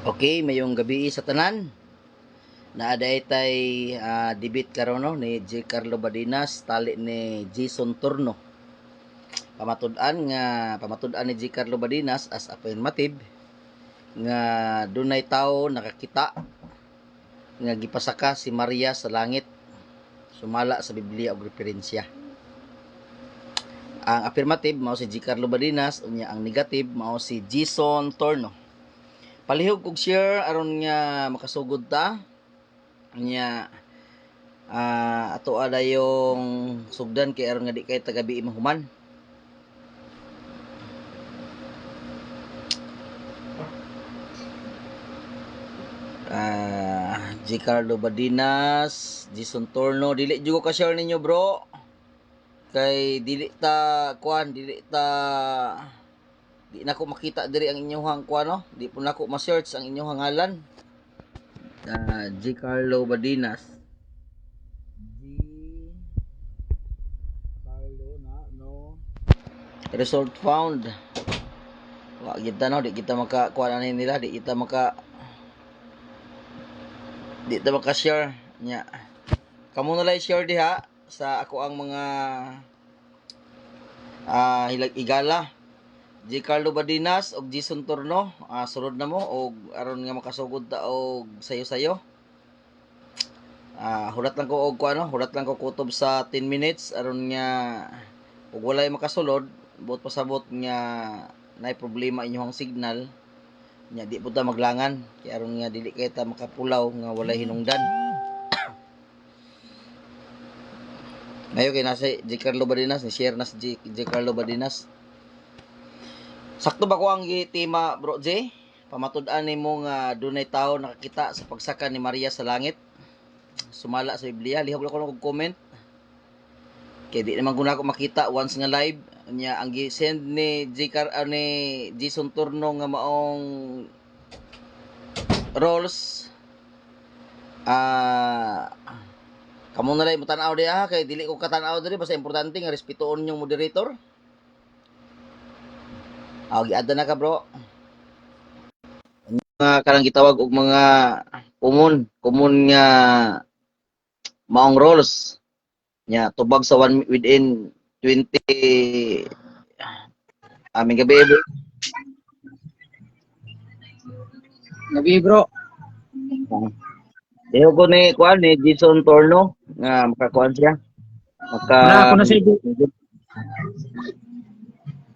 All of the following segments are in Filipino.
Okay, mayong gabi sa tanan. Naaday tay debate karon no ni J. Carlo Badinas tali ni Jason Turno. Pamatud-an ni J. Carlo Badinas as affirmative nga dunay tawo nakakita nga gipasaka si Maria sa langit sumala sa Biblia og referensya. Ang affirmative mao si J. Carlo Badinas unya ang negative mao si Jason Turno. Palihog kog share aron nga makasugod ta nya ato ada yung sugdan kay aron nga di kay tagabi mahuman. J. Carlo Badinas, Jason Torno, dili jugo ka share ninyo bro. Kay dili na ko makita diri ang inyong kuan no. Di po na ko ma-search ang inyong ngalan. J. Carlo Badinas. Result found. Wa kita no, di kita maka kuan nila, di kita maka-share nya. Kamo na lang share diha sa ako ang mga hilag igala. J. Carlo Badinas og Jason Turno, sulod na mo og aron nga makasugod ta og sayo-sayo. Hulat lang ko og hulat lang ko kutob sa 10 minutes aron nga ug walay makasulod, buot pasabot nga nay problema inyong signal. Nya di po ta maglangan kay aron nga dili kay ta makapulaw nga walay hinungdan. Mayo kay nasa J. Carlo Badinas ni share na si J. Carlo Badinas. Sakto ba ko ang tema bro J? Pamatud-an nimo nga dunay tawo nakakita sa pagsaka ni Maria sa langit. Sumala sa Biblia, lihok lang ko ng comment. Kay di naman guna ko makita once nga live nya ang gi-send ni Jason Turno nga maong roles kamo na lang mo-tan-aw diha kay dili ko katan-aw diri basta importante nga respetuon yung moderator. Giada na ka bro. Mga karang gitawag og mga common nga maong roles nya tubag sa within 20 aming gabi bro. Gabi bro. Deho ko ni kuan ni Jason Torno nga makakuan siya.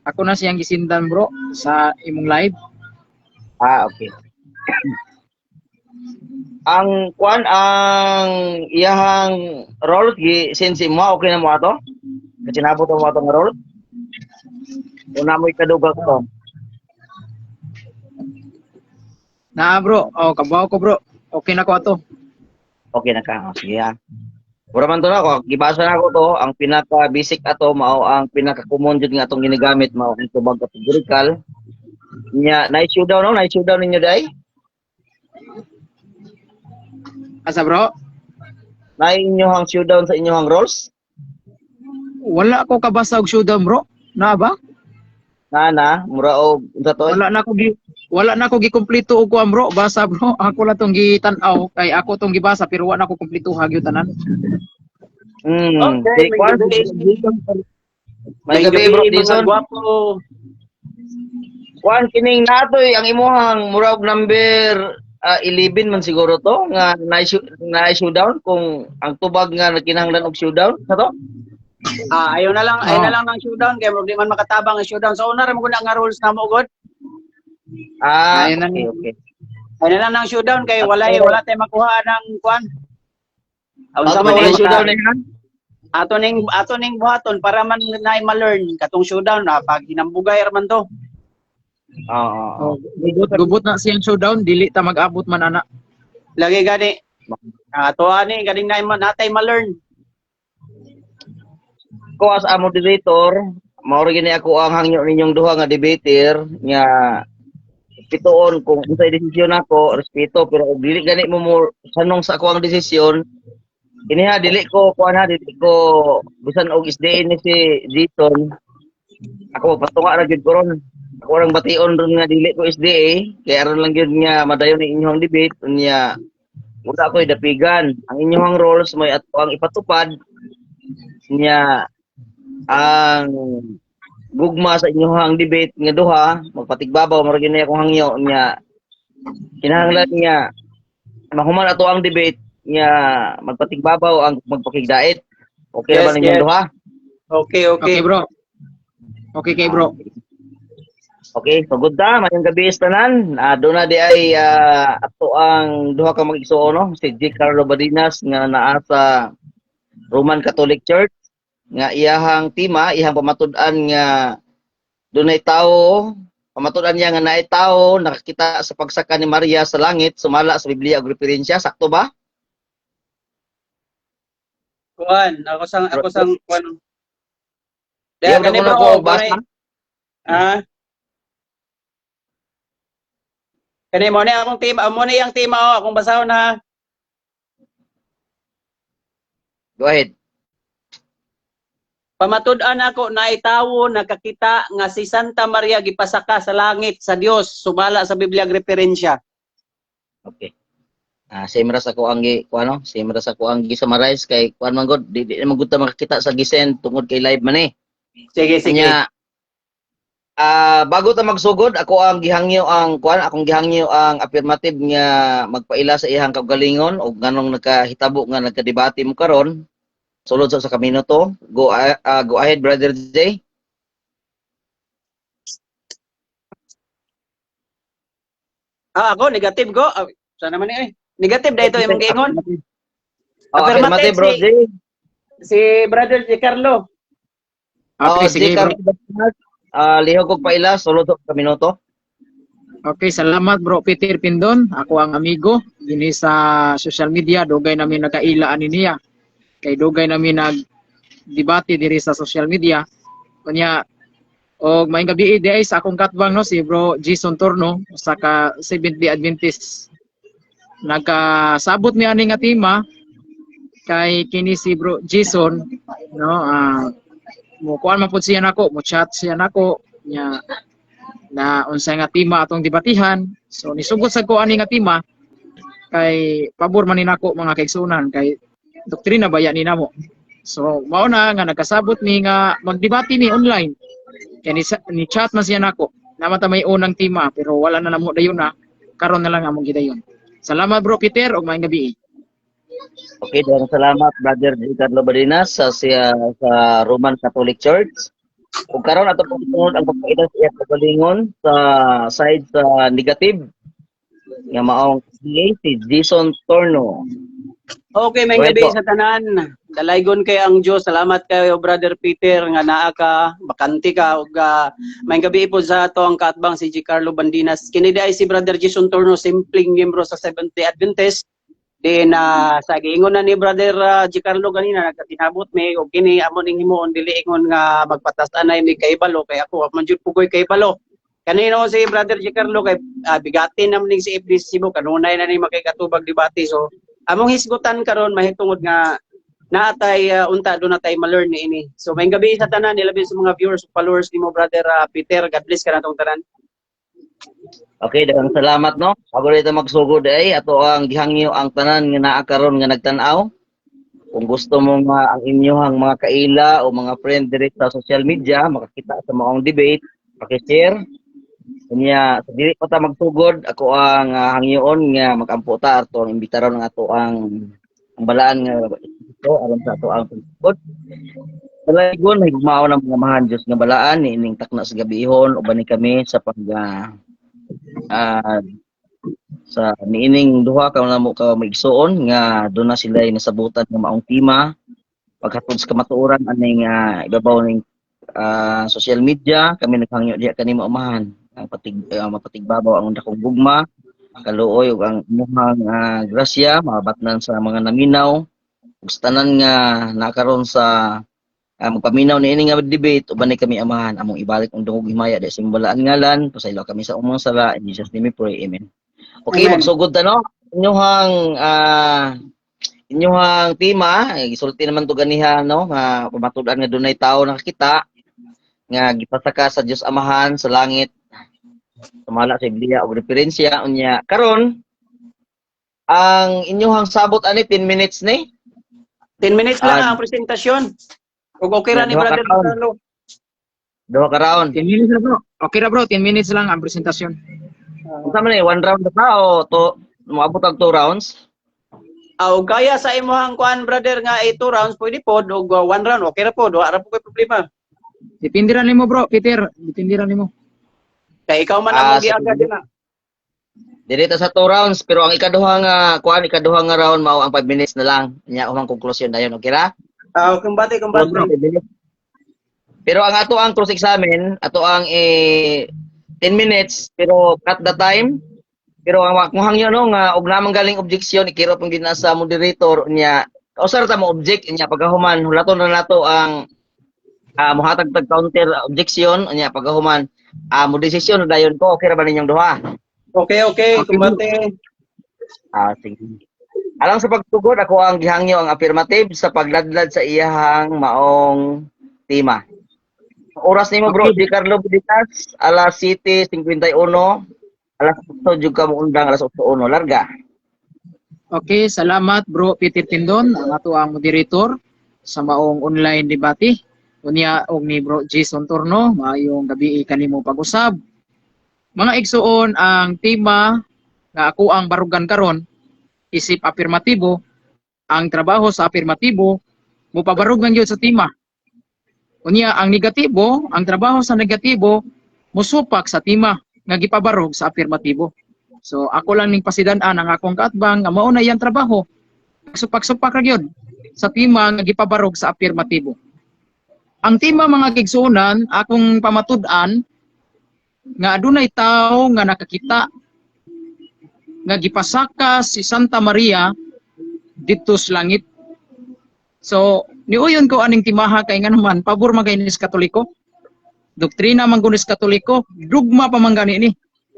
Ako na siyang gisindan bro sa imong live. Okay. Ang iyahang role gi sense mo okay na mo ato? Kasi nabot mo ato nga role. Una mo ikaduga ko. Na bro, kabaw ko bro. Okay na ko ato. Okay na ka. Sige ha. Pura man to na ako, gibasa na ako to, ang pinaka basic ato mao ang pinaka common jud nga atong ginagamit mao ang tubag categorical. Nya night showdown ninyo dai? Asa bro? Na inyohang showdown sa inyohang roles? Wala ko kabasa og showdown bro. Na ba? Na mura og unsa to? Wala na ko gikumpleto og kuan bro, basa bro. Ako la tong gitan-aw kay ako tong gibasa pero wala na ko kumpleto hagyo tanan. Okay, may gabi bro Jason. Kuan kining natoy ang imuhang mura og number 11 man siguro to nga na showdown kung ang tubag nga nagkinahanglan og showdown sa to. Ayaw na lang ng showdown kay di man makatabang ang showdown. So una ra mo nga rules na mo god. Okay. Ayaw na lang ng showdown kay wala tay makuha ng kuan. Unsa man ang showdown niya? Ato ning buhaton para man naay ma-learn katong showdown na pag hinambugay man to. Gubot na siyang showdown, dili ta mag-abot man ana. Lagi gani. Ato ani ganing natay ma-learn. Ko as a moderator, mao gini ako ang hangyo ninyong duha nga debater nga pituon kung unsay desisyon ako, respeto pero og dili gani mo sanong sa ako ang desisyon. Iniha dili ko bisan og isdain ni si Jason. Ako patunga ra gyud ko ron. ako orang bation ron nga dili ko SDA, kaya aron lang yun nga madayon ni inyong debate unya wala ko dapigan. Ang inyong roles mo at ang ipatupad niya ang gugma sa inyong debate nga duha magpatigbabaw mara gyud akong hangyo niya kinahanglan niya mahuman ato ang debate niya magpatigbabaw ang magpakigdait. Okay Yes, ba ninyong yes. duha? Okay, okay. Okay, bro. Okay kay bro. Okay, so good ta, mayong gabi is tanan. Doon na di ay ato ang duha ka mag-igsuon no, si G. Carlo Badinas nga naa sa Roman Catholic Church nga iyahang tima, iyahang pamatud-an nga dunay tawo, pamatud-an niya nga naay tawo nakakita sa pagsaka ni Maria sa langit, sumala sa Biblia ug referensya, sakto ba? Kuan, ako sang kuan. Diyan Daya gani ko na bro, ko kunay- basa. Kani mo ni akong team, mo ni ang team ako, akong basahon na. Go ahead. Pamatud-an ako na itawo nakakita nga si Santa Maria gipasaka sa langit sa Dios, sumala sa Biblia ug referensya. Okay. Same ra sa ko ang kuano, same ra sa ko ang summarize kay kuan man god, di naman gud ta makakita sa gisen tungod kay live man eh. Sige, sige. Kanya bago ta magsugod, ako ang gihangyo ang kuan, akong gihangyo ang affirmative nga magpaila sa iyang kaugalingon ug nganong nagkahitabo nga nagkadebate mo karon. Sulod sa kamino to. Go ahead brother J. Ako negative go. Sana man ni negative dahito imong giingon. Affirmative bro J. Si Brother G. Carlo. Okay, sige bro. Lihok kog paila sulod sa kamino to. Okay, salamat bro Peter Pindon. Ako ang amigo dinhi sa social media, dugay namin nagkaila ani niya. Kay dugay namin nag-debate diri sa social media. Kunya og maayong gabi di ay sa akong katbang no si bro Jason Torno sa ka Seventh-day Adventist. Nagkasabot mi ani nga tema kay kini si bro Jason no mo kuan man pud siya nako, mo chat siya nako nya na unsay nga tema atong debatihan. So nisugod sa ko ani nga tema kay pabor man ni nako mga kaigsunan kay doktrina baya ni namo. So mao na nga nagkasabot mi nga magdebate mi online. Kay ni chat man siya nako. Naman ta may unang tema pero wala na namo dayon na. Karon na lang among gidayon. Salamat bro Peter ug maayong gabi. Okay, daghang salamat brother G. Carlo Badinas sa Roman Catholic Church. Ug karon ato pagsunod ang pagpaila sa iyang kaugalingon sa side sa negative nga maong si Jason Torno. Okay, may Well, gabi po. sa tanan. Dalaygon kay ang Dios. Salamat kayo Brother Peter nga naa ka, bakante ka ug may gabi po sa ato ang kaatbang si G. Carlo Bandinas. Kini ay si Brother Jason Torno, simpleng miyembro sa Seventh-day Adventist. Then sa giingon na ni Brother G. Carlo ganina nagkatinabot mi og kini amo ning himuon dili ingon nga magpatas-anay mi kay balo kay ako man jud pugoy kay balo. Kanino si Brother G. Carlo kay bigatin naman ning si FDC Cebu kanunay na ni makikatubag debate. So among hisgutan karon mahitungod nga naatay unta do natay ma-learn ni ini. So may gabi sa tanan nilabi sa mga viewers ug followers nimo Brother Peter. God bless ka natong tanan. Okay, daghang salamat no. Paborito magsugod ay ato ang gihangyo ang tanan nga naa karon nga nagtan-aw. Kung gusto mo nga ang inyong mga kaila o mga friend diri sa social media makakita sa maong debate, paki-share. Kanya sa dili pa ta magsugod, ako ang hangyoon nga magampo ta ato ang imbitaron ng ato ang balaan nga ito aron sa ato ang pagsugod. Talagon higmao ng mga mahan Dios nga balaan ining takna sa gabihon uban ni kami sa pag sa niining duha ka namo ka maigsuon nga doon na sila nasabutan ng maong tema paghatod sa kamatuoran aning ibabaw ning social media kami naghangyo diha kanimo amahan ang mapatigbabaw ang dakong gugma kaluoy ug ang imuhang grasya mabatnan sa mga naminaw ug sa tanan nga nakaron sa magpaminaw ni ini nga debate uban ni kami amahan among ibalik ang dungog himaya di simbalaan ngalan pasaylo kami sa umong sala in Jesus name we pray amen. Okay, Amen. magsugod ta no inyong tema gisulti naman to ganiha no nga pamatud-an nga dunay tawo nakakita nga gipasaka sa Dios Amahan sa langit Sumala sa Biblia og referensya unya. Karon ang inyong sabot ani 10 minutes ni. 10 minutes lang Ah, ang presentasyon. Ug okay ra ni duha ka Brother round. Carlo. Duha ka round. 10 minutes na bro. Okay ra bro, 10 minutes lang ang presentasyon. Unsa man ni, one round ba o to moabot og 2 rounds? Ug kaya sa imong kuan brother nga 2 rounds pwede pod ug 1 round okay ra pod, wala ra po kay problema. Depende ra nimo bro, Peter. Depende ra nimo. Kay ikaw man ang sige. giagad na. Dito sa 2 rounds pero ang ikaduha nga round mao ang 5 minutes na lang. Nya umang konklusyon dayon, okay ra? Kumbate. Pero ang ato ang cross examine, ato ang 10 minutes pero cut the time. Pero ang wakmuhang yun no nga og namang galing objection ikiro pang din sa moderator niya. Kausar ta mo object niya pagahuman hulaton na nato ang mohatag tag counter objection niya pagahuman mo desisyon dayon ko okay ra ba ninyong duha? Okay, kumbate. Sige. Alang sa pagtugod ako ang gihangyo ang affirmative sa pagladlad sa iyahang maong tema. Oras nimo bro, Okay. Di Carlo Buditas, alas 7:51. Alas 8 jud ka mo undang, alas 8:01 larga. Okay, salamat bro Peter Tindon, ang ato ang moderator sa maong online debate. Unya og ni bro Jason Torno, maayong gabi kanimo pag-usab. Mga igsuon ang tema nga ako ang barugan karon isip afirmatibo, ang trabaho sa afirmatibo mupabarugan gyud sa tema. Unya ang negatibo, ang trabaho sa negatibo musupak sa tema nga gipabarog sa afirmatibo. So ako lang ning pasidan-an ang akong kaatbang nga mao na iyang trabaho. Supak-supak ra gyud sa tema nga gipabarog sa afirmatibo. Ang tema mga kigsuonan akong pamatud-an nga adunay tawo nga nakakita nga gipasaka si Santa Maria dito sa langit. So niuyon ko aning timaha kay nga naman pabor man kay nis Katoliko. Doktrina man kunis Katoliko, dugma pa man gani ni.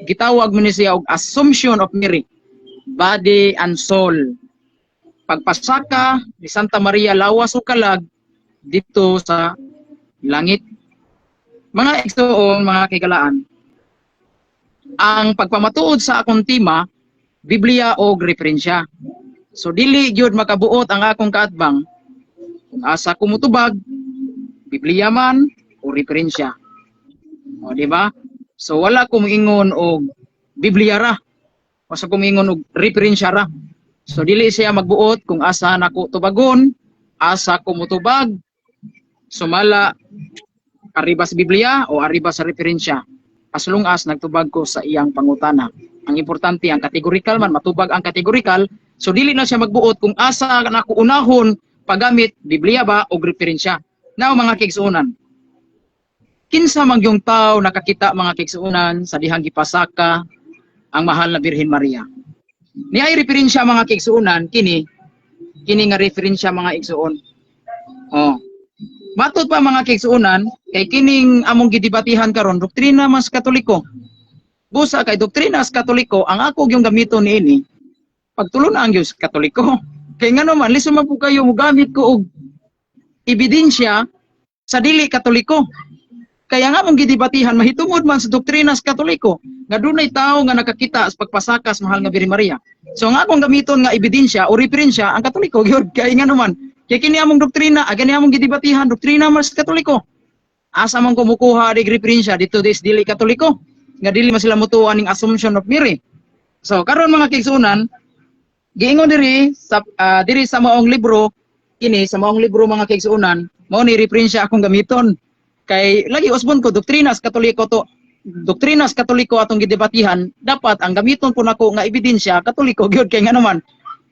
Gitawag man ni siya og Assumption of Mary, body and soul. Pagpasaka ni Santa Maria lawas o kalag dito sa langit. Mga igsoon, mga kagalaan, ang pagpamatuod sa akong tema, Biblia o referensya. So dili gyud makabuot ang akong kaatbang kung asa ko mutubag, Biblia man o referensya. O di ba? So wala ko moingon og Biblia ra. O sa kumingon og referensya ra. So dili siya magbuot kung asa nako tubagon, asa ko mutubag, sumala arriba sa Biblia o arriba sa referensya. As long as nagtubag ko sa iyang pangutana. Ang importante ang kategorikal man, matubag ang kategorikal. So dili na siya magbuot kung asa nako unahon paggamit Biblia ba o referensya. Now mga kigsuonan, kinsa man yung tao nakakita mga kigsuonan sa dihang gipasaka ang mahal na Birhen Maria. Niay referensya mga kigsuonan kini nga referensya mga igsuon. Oh. Matod pa mga kigsuonan kay kining among gidebatihan karon doktrina mas Katoliko. Busa kay doktrina sa Katoliko ang ako yung gamiton niini pagtulo na ang Diyos Katoliko. Kay nga naman liso man po kayo mogamit ko og ebidensya sa dili Katoliko. Kaya nga mong gidebatihan mahitungod man sa doktrina sa Katoliko nga dunay tawo nga nakakita sa pagpasaka sa mahal nga Birhen Maria. So nga akong gamiton nga ebidensya o referensya ang Katoliko gyud kay nga naman kay kini among doktrina agani among gidebatihan doktrina mas Katoliko. Asa man kumukuha dig referensya dito dis dili Katoliko nga dili man sila mutuan ning Assumption of Mary. So karon mga kigsunan giingon diri sa maong libro kini sa maong libro mga kigsunan mao ni referensya akong gamiton. Kay lagi usbon ko doktrina sa Katoliko to. Doktrina sa Katoliko atong gidebatihan, dapat ang gamiton po nako nga ebidensya Katoliko gyud kay nga naman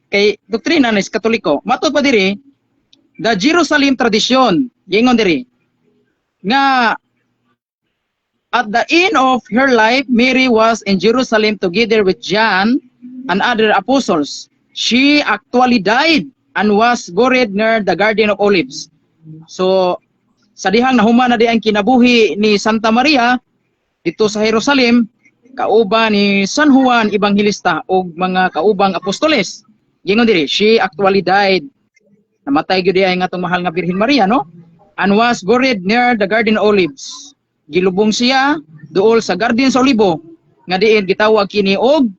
kay doktrina ni sa Katoliko. Matud pa diri the Jerusalem tradition, gingon diri nga at the end of her life Mary was in Jerusalem together with John and other apostles. She actually died and was buried near the Garden of Olives. So sa dihang nahuman na di ang kinabuhi ni Santa Maria dito sa Jerusalem, kauban ni San Juan Evangelista o mga kaubang apostoles. Gingon diri, she actually died. Namatay gyud diay nga tong mahal nga Birhen Maria, no? And was buried near the Garden of Olives. Gilubong siya duol sa Garden sa Olibo nga diin gitawag kini og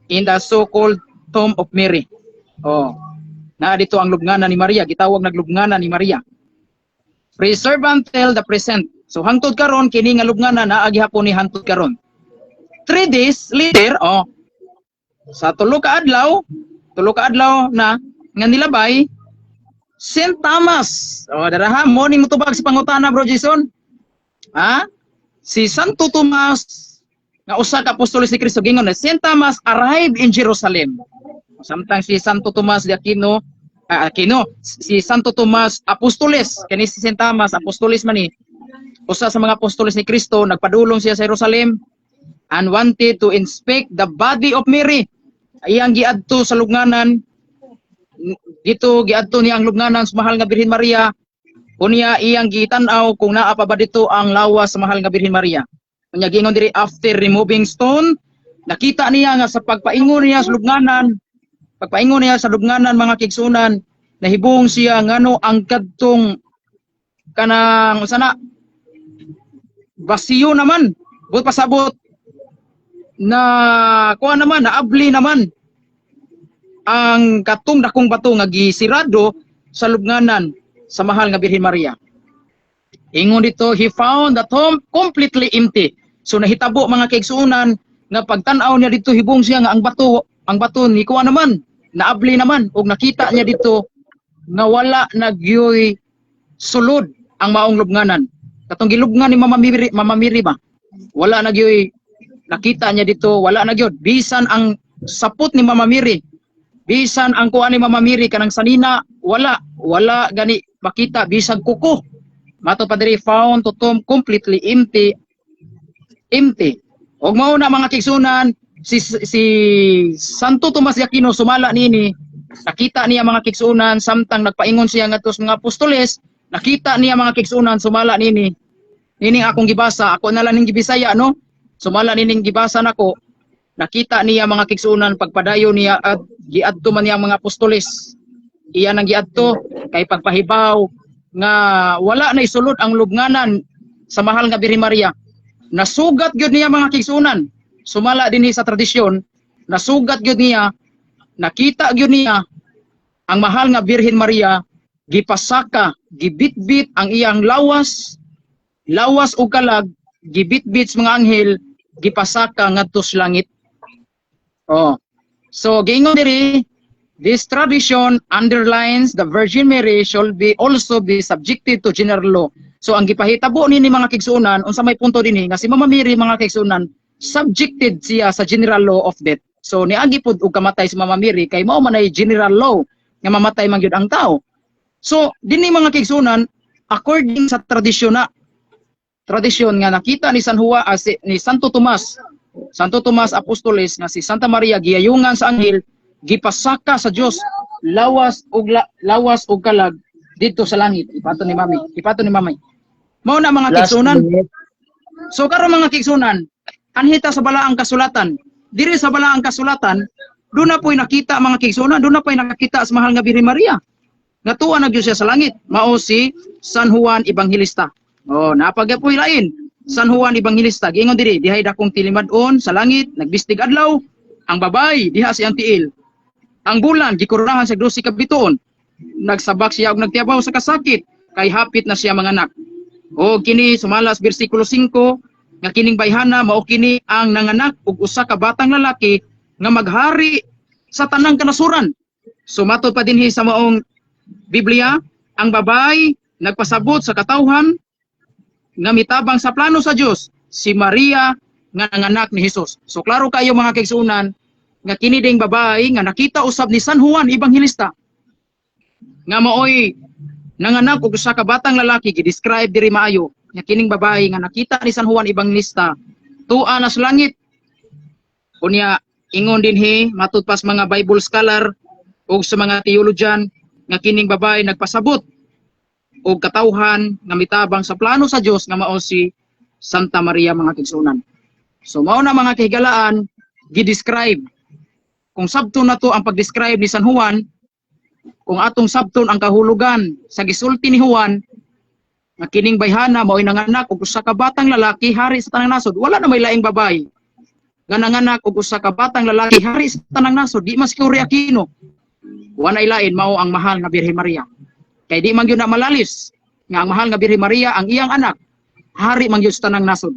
in the so-called Tomb of Mary. Oh, na dito ang lubnganan ni Maria, gitawag naglubnganan ni Maria. Preserve until the present. So hangtod karon kini nga lubnganan naa gihapon ni hangtod karon. 3 days later, sa tulo ka adlaw na nga nilabay St. Thomas. Daraha mo ning mutubag si pangutana bro Jason. Si Santo Tomas nga usa ka apostoles ni Kristo gingon na St. Thomas arrived in Jerusalem. Samtang si Santo Tomas de Aquino, si Santo Tomas apostoles, kani si St. Thomas apostoles man ni. Usa sa mga apostoles ni Kristo, nagpadulong siya sa Jerusalem and wanted to inspect the body of Mary. Iyang giadto sa lubnganan, dito giadto niya ang lubnganan sa mahal nga Birhen Maria. Unya iyang gitan-aw kung naa pa ba dito ang lawas sa mahal nga Birhen Maria. Unya gingon diri after removing stone, nakita niya nga sa pagpaingon niya sa lubnganan, mga kigsunan, nahibong siya ngano ang kadtong kanang sana basiyo naman, but pasabot na kuha naman, naabli naman ang katong dakong bato nga gisirado sa lubnganan sa mahal nga Birhen Maria. Ingon dito, he found the tomb completely empty. So nahitabo mga kaigsuonan nga pagtan-aw niya dito hibong siya nga ang bato ni kuha naman, naabli naman ug nakita niya dito nga wala nagyoy sulod ang maong lubnganan. Katong gilubngan ni Mama Miri ba? Wala nagyoy nakita niya dito, wala na gyud. Bisan ang sapot ni Mama Miri, bisan ang kuha ni Mama Miri kanang sanina, wala gani makita bisan kuko. Mato pa diri found to tomb completely empty. Og mao na mga kigsunan, si Santo Tomas de Aquino sumala nini, nakita niya mga kigsunan samtang nagpaingon siya ngadto sa mga apostoles, nakita niya mga kigsunan sumala nini. Nining akong gibasa, ako na lang ning gibisaya no. Sumala nining gibasa nako, nakita niya mga kigsunan pagpadayo niya at giadto man niya mga apostoles. Iya nang giadto kay pagpahibaw nga wala na isulod ang lubnganan sa mahal nga Birhen Maria. Nasugat gyud niya mga kigsunan. Sumala dinhi sa tradisyon, nasugat gyud niya, nakita gyud niya ang mahal nga Birhen Maria gipasaka, gibitbit ang iyang lawas ug kalag, gibitbit sa mga anghel, gipasaka ngadto sa langit. So giingon diri, this tradition underlines the Virgin Mary should also be subjected to general law. So ang gipahitabo nini mga kigsuonan, unsa may punto dinhi nga si Mama Mary mga kigsuonan subjected siya sa general law of death. So niagi pud og kamatay si Mama Mary kay mao man ay general law nga mamatay man gyud ang tao. So dinhi mga kigsuonan according sa tradisyon nga nakita ni ni Santo Tomas Apostoles nga si Santa Maria giyayungan sa anghel, gipasaka sa Dios lawas og kalag dito sa langit. Ipato ni Mami. Mao na mga kigsunan. So karon mga kigsunan, anhita sa balaang kasulatan. Diri sa balaang kasulatan, doon na po'y nakita mga kigsunan, doon na po'y nakakita sa mahal nga Birhen Maria. Natuwa na gyud siya sa langit. Mao si San Juan Evangelista. Napagapoy lain. San Juan Evangelista, giingon diri, dihay dakong tilimad-on sa langit, nagbistig adlaw, ang babay diha siyang tiil. Ang bulan gikoronahan sa 12 ka bituon. Nagsabak siya og nagtiabaw sa kasakit, kay hapit na siya manganak. O kini sumalas bersikulo 5 nga kining bayhana mao kini ang nanganak og usa ka batang lalaki nga maghari sa tanang kanasuran. Sumato pa dinhi sa maong Biblia, ang babay nagpasabot sa katawhan nga mitabang sa plano sa Dios, si Maria nga nanganak ni Hesus. So klaro kayo mga kigsunan nga kini ding babay nga nakita usab ni San Juan Evangelista nga maoy nanganak og usa ka batang lalaki, gi-describe diri maayo nga kining babae nga nakita ni San Juan Evangelista tuwa na sa langit. Unya ingon dinhi matud pas mga Bible scholar ug sa mga theologian nga kining babae nagpasabot og katawhan nga mitabang sa plano sa Dios nga mao si Santa Maria mga kigsunan. So mao na mga kahigalaan gi-describe. Kung sabton na to ang pag-describe ni San Juan, kung atong sabton ang kahulugan sa gisulti ni Juan nga kining bayhana mao'y nanganak og usa ka batang lalaki hari sa tanang nasod, wala na may laing babay nga nanganak og usa ka batang lalaki hari sa tanang nasod, di mas Gloria Aquino. Wanay lain mao ang mahal nga Birhen Maria. Kay di man gyud na malalis nga ang mahal nga Birhen Maria ang iyang anak hari man gyud sa tanang nasod.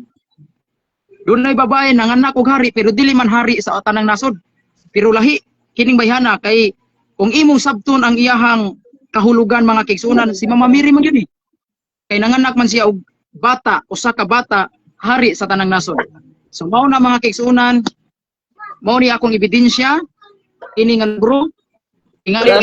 Dunay babae nanganak og hari pero dili man hari sa tanang nasod. Pero lahi kining bayhana kay kung imong sabton ang iyahang kahulugan mga kigsunan si Mama Mary man gyud ni. Kay nanganak man siya og bata, usa ka bata hari sa tanang nasod. So mao na mga kigsunan, mao ni akong ebidensya ini nga bro. Ingali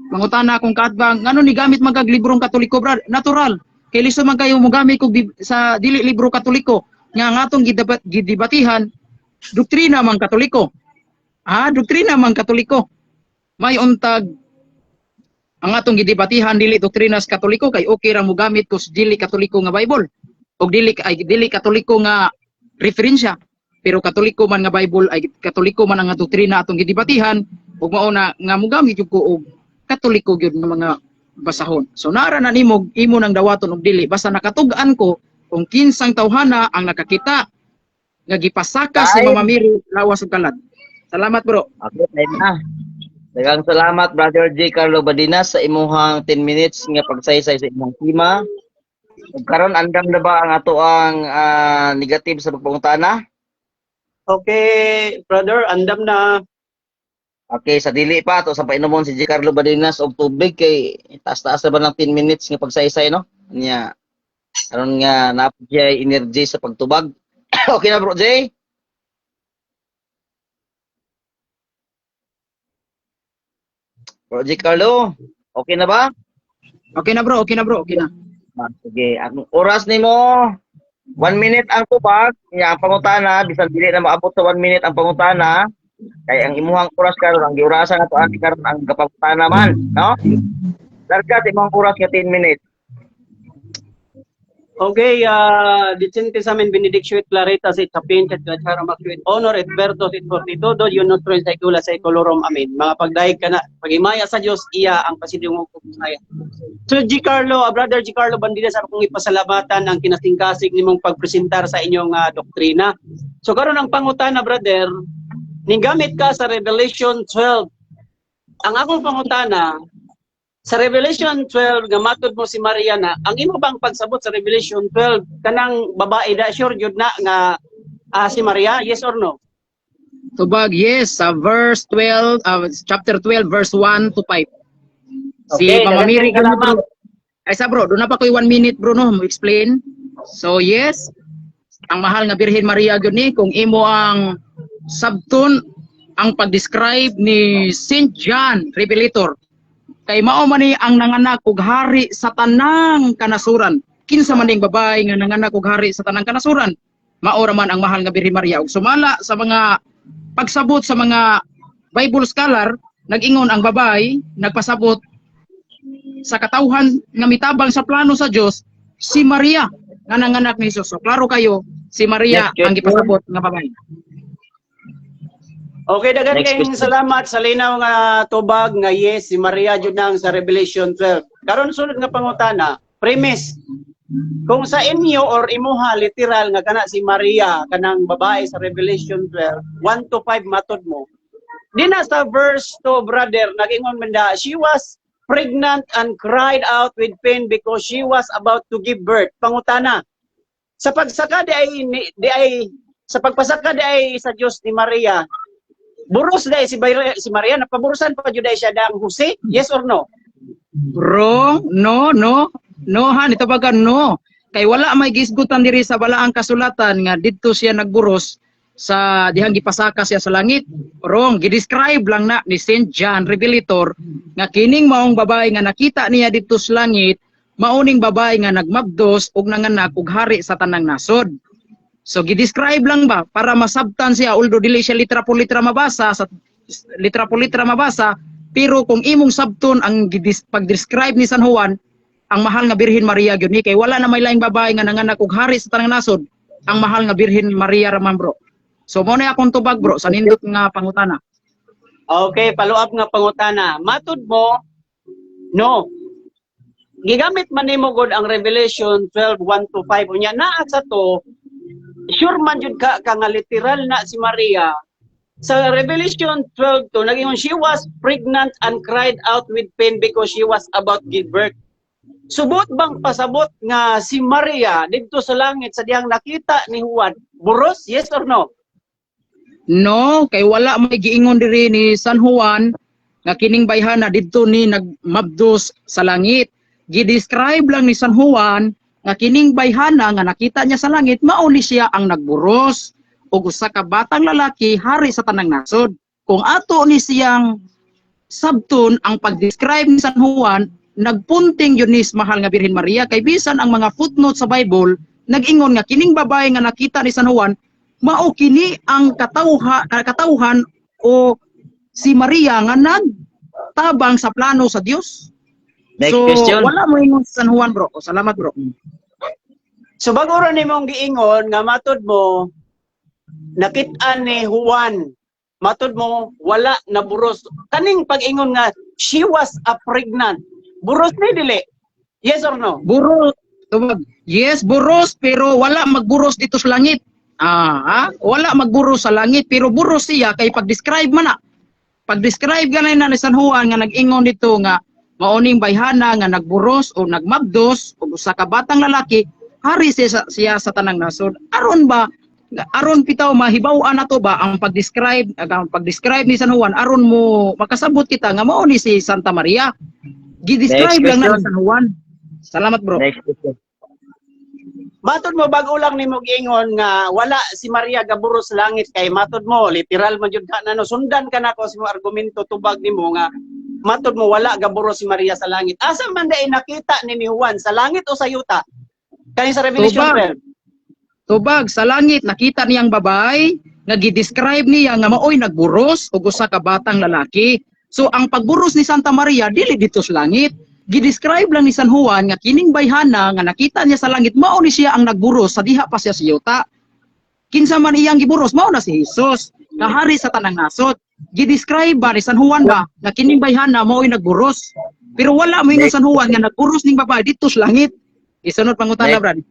mangutana akong kaatbang ngano ni gamit magkag librong Katoliko brad? Natural. Kay liso man kayo mo gamit kog sa dili libro Katoliko nga ngatong gidebatihan doktrina man Katoliko. Doktrina man Katoliko. May untag ang atong gidebatihan dili doktrina sa Katoliko kay okay ra mo gamit ko sa dili Katoliko nga Bible og dili Katoliko nga referensya. Pero Katoliko man nga Bible ay Katoliko man ang doktrina atong gidebatihan ug mao na nga mogamit jud ko og Katoliko gyud nga mga basahon. So nara na nimo imo nang dawaton og dili basta nakatug-an ko kung kinsang tawhana ang nakakita nga gipasaka si Mama Mary lawas ug kalat. Salamat bro. Okay, time na. Daghang salamat Brother J. Carlo Badinas sa imuhang 10 minutes nga pagsaysay sa imong tema. Ug karon andam na ba ang ato ang negative sa pagpangutana? Okay, brother, andam na. Okay, sa dili pa to sa painomon si J. Carlo Badinas og tubig kay taas-taas na ba ng 10 minutes nga pagsaysay no? Nya aron nga napod siya energy sa pagtubag. Okay na bro J? Bro J. Carlo, okay na ba? Okay na bro, okay na bro, okay na. Sige, ang oras nimo 1 minute ang tubag, nya ang pangutana bisan dili na maabot sa 1 minute ang pangutana. Kay ang imuhang oras karon ang giurasan ato anti karon ang gapangutana man, no? Darga sa imong oras nga 10 minutes. Okay, Dicente sa amin benediction et claritas et sapiens et gratiarum et honor et virtus et fortitudo iunorum saecula saeculorum. Amen. Mga pagdahig ka na, pagimaya sa Dios iya ang pasidung mo kusaya. So Brother G. Carlo Bandidas, ako kong ipasalamatan ang kinasingkasig nimong pagpresentar sa inyong doktrina. So karon ang pangutana brother, ning gamit ka sa Revelation 12. Ang akong pangutana sa Revelation 12 nga matud mo si Maria na, ang imo bang pagsabot sa Revelation 12 kanang babae da sure jud na nga si Maria, yes or no? Tubag yes sa verse 12 chapter 12 verse 1 to 5. Si Okay, Mama Mary salamat. bro. Ay sa bro, doon na pa ko'y 1 minute bro no, mo explain. So yes, ang mahal nga Birhen Maria gyud ni kung imo ang sabton ang pag-describe ni Saint John Revelator. Kay mao man ni ang nanganak og hari sa tanang kanasuran. Kinsa man ning babae nga nanganak og hari sa tanang kanasuran? Mao ra man ang mahal nga Birhen Maria. Ug sumala sa mga pagsabot sa mga Bible scholar, nag-ingon ang babae nagpasabot sa katawhan nga mitabang sa plano sa Dios si Maria nga nanganak ni Jesus. So klaro kayo, si Maria Yes, ang gipasabot nga babae. Okay, dagan Next kayong question. salamat sa linaw nga tubag nga yes, si Maria jud nang sa Revelation 12. Karon sunod nga pangutana, premise. Kung sa inyo or imuha literal nga kana si Maria kanang babae sa Revelation 12, 1 to 5 matod mo. Di na sa verse 2 brother, nag-ingon man da, she was pregnant and cried out with pain because she was about to give birth. Pangutana. Sa pagsaka sa pagpasaka di ay sa Dios ni Maria, buros dahil si Maria, napaburusan pa jud siya dang Jose? Yes or no? Bro, no. No han, ito baga no. Kay wala may gisgutan diri sa balaang kasulatan nga didto siya nagburos sa dihang gipasaka siya sa langit. Wrong, gidescribe lang na ni Saint John Revelator nga kining maong babae nga nakita niya didto sa langit, mauning babae nga nagmabdos ug nanganak og hari sa tanang nasod. So gidescribe lang ba para masabtan siya although dili siya litra po litra mabasa pero kung imong sabton ang pag-describe ni San Juan ang mahal nga Birhen Maria gyud ni kay wala na may laing babae nga nanganak og hari sa tanang nasod ang mahal nga Birhen Maria raman bro. So mo na akong tubag bro sa nindot nga pangutana. Okay, follow up nga pangutana. Matud mo, no. Gigamit man nimo gud ang Revelation 12:1 to 5 unya naa sa to sure man jud ka nga literal na si Maria sa Revelation 12 to naging she was pregnant and cried out with pain because she was about to give birth. Subot bang pasabot nga si Maria didto sa langit sa diyang nakita ni Juan buros, yes or no? No, kay wala may giingon diri ni San Juan nga kining bayhana didto ni nagmabdos sa langit. Gi-describe lang ni San Juan nga kining bayhana nga nakita niya sa langit mao ni siya ang nagburos ug usa ka batang lalaki hari sa tanang nasod. Kung ato ni siyang sabton ang pag-describe ni San Juan, nagpunting yun ni mahal nga Birhen Maria kay bisan ang mga footnote sa Bible nag-ingon nga kining babae nga nakita ni San Juan mao kini ang katawhan o si Maria nga nagtabang sa plano sa Dios. Next So question. wala mo ingon sa San Juan bro. O, salamat bro. So bago ra nimong giingon nga matod mo nakit-an ni Juan, matod mo wala na buros. Kaning pag-ingon nga she was a pregnant. Buros ni dili. Yes or no? Buros. Tubag. Yes, buros pero wala magburos dito sa langit. Wala magburos sa langit pero buros siya kay pag-describe man na. Pag-describe ganay na ni San Juan nga nag-ingon dito nga maoning bayhana nga nagburos o nagmabdos o usa ka batang lalaki hari siya sa tanang nasod. Aron bitaw mahibaw-an nato ba ang pag-describe ni San Juan aron mo makasabot kita nga mao ni si Santa Maria. Gi-describe Next lang na question. ni San Juan. Salamat bro. Next question. Matod mo bago lang nimo giingon nga wala si Maria gaburos sa langit kay matod mo literal man jud ka na no sundan ka nako sa mga argumento tubag nimo nga matod mo wala gaburos si Maria sa langit. Asa man dai nakita ni Juan sa langit o sa yuta? Kani sa Revelation Tubag. 12. Tubag sa langit nakita niyang babae nga gi-describe niya nga maoy nagburos og usa ka batang lalaki. So ang pagburos ni Santa Maria dili dito sa langit. Gi-describe lang ni San Juan nga kining bayhana nga nakita niya sa langit mao ni siya ang nagburos sa diha pa siya sa yuta. Kinsa man iyang giburos mao na si Hesus nga hari sa tanang nasod. Gi-describe ba ni San Juan ba nga kining bayhana maoy nagburos. Pero wala mo ingon San Juan nga nagburos ning babae dito sa langit. Isunod pangutana brad.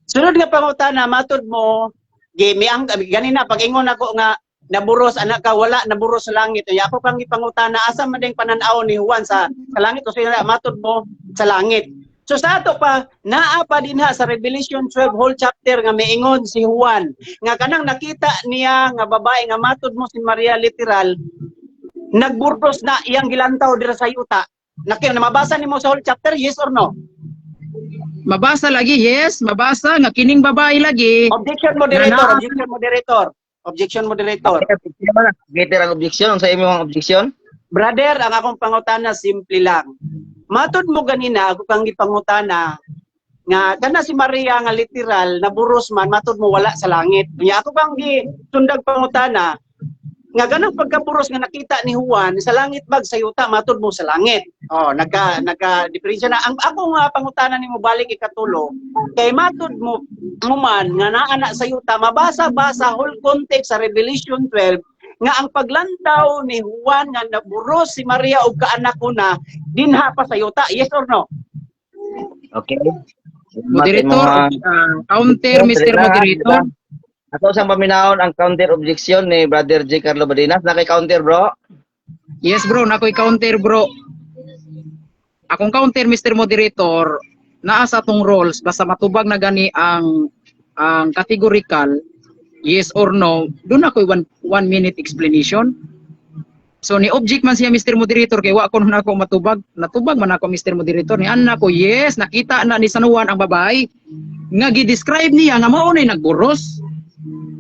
Sunod nga pangutana matod mo ang ganina pag-ingon ako nga naburos anak ka wala naburos sa langit. Ya ako kang gipangutana asa man ding pananaw ni Juan sa langit o sila matod mo sa langit. So sa ato pa naa pa dinha sa Revelation 12 whole chapter nga miingon si Juan nga kanang nakita niya nga babae nga matod mo si Maria literal nagburdos na iyang gilantaw dira sa yuta. Mabasa nimo sa whole chapter yes or no? Mabasa lagi, yes, mabasa nga kining babae lagi. Objection moderator. Gaiter ang objection. Ang sa imong objection? Brother, ang akong pangutana simple lang. Matod mo ganina ako kang gipangutana nga kana si Maria nga literal naburos man matod mo wala sa langit. Nya ako kang gitundag pangutana nga ganang pagkaburos nga nakita ni Juan sa langit bag sa yuta matod mo sa langit. Oh, nagka diferensya na. Ang ako nga pangutana nimo balik ikatulo kay matod mo man nga naa sa yuta mabasa-basa whole context sa Revelation 12 nga ang paglantaw ni Juan nga naburos si Maria og kaanak ko na dinha pa sa yuta. Yes or no? Okay. Moderator, counter Mr. Moderator. Ato sa paminahon ang counter objection ni Brother J. Carlo Badinas. Naki-counter bro. Yes bro, nakoy counter bro. Akong counter Mr. Moderator, naa sa atong rules basta matubag na gani ang categorical yes or no, doon ako'y 1 minute explanation. So ni object man siya Mr. Moderator kay wa ko na ako matubag. Natubag man ako Mr. Moderator ni ana ko yes, nakita na ni San Juan ang babae nga gi-describe niya nga mao nay nagburos.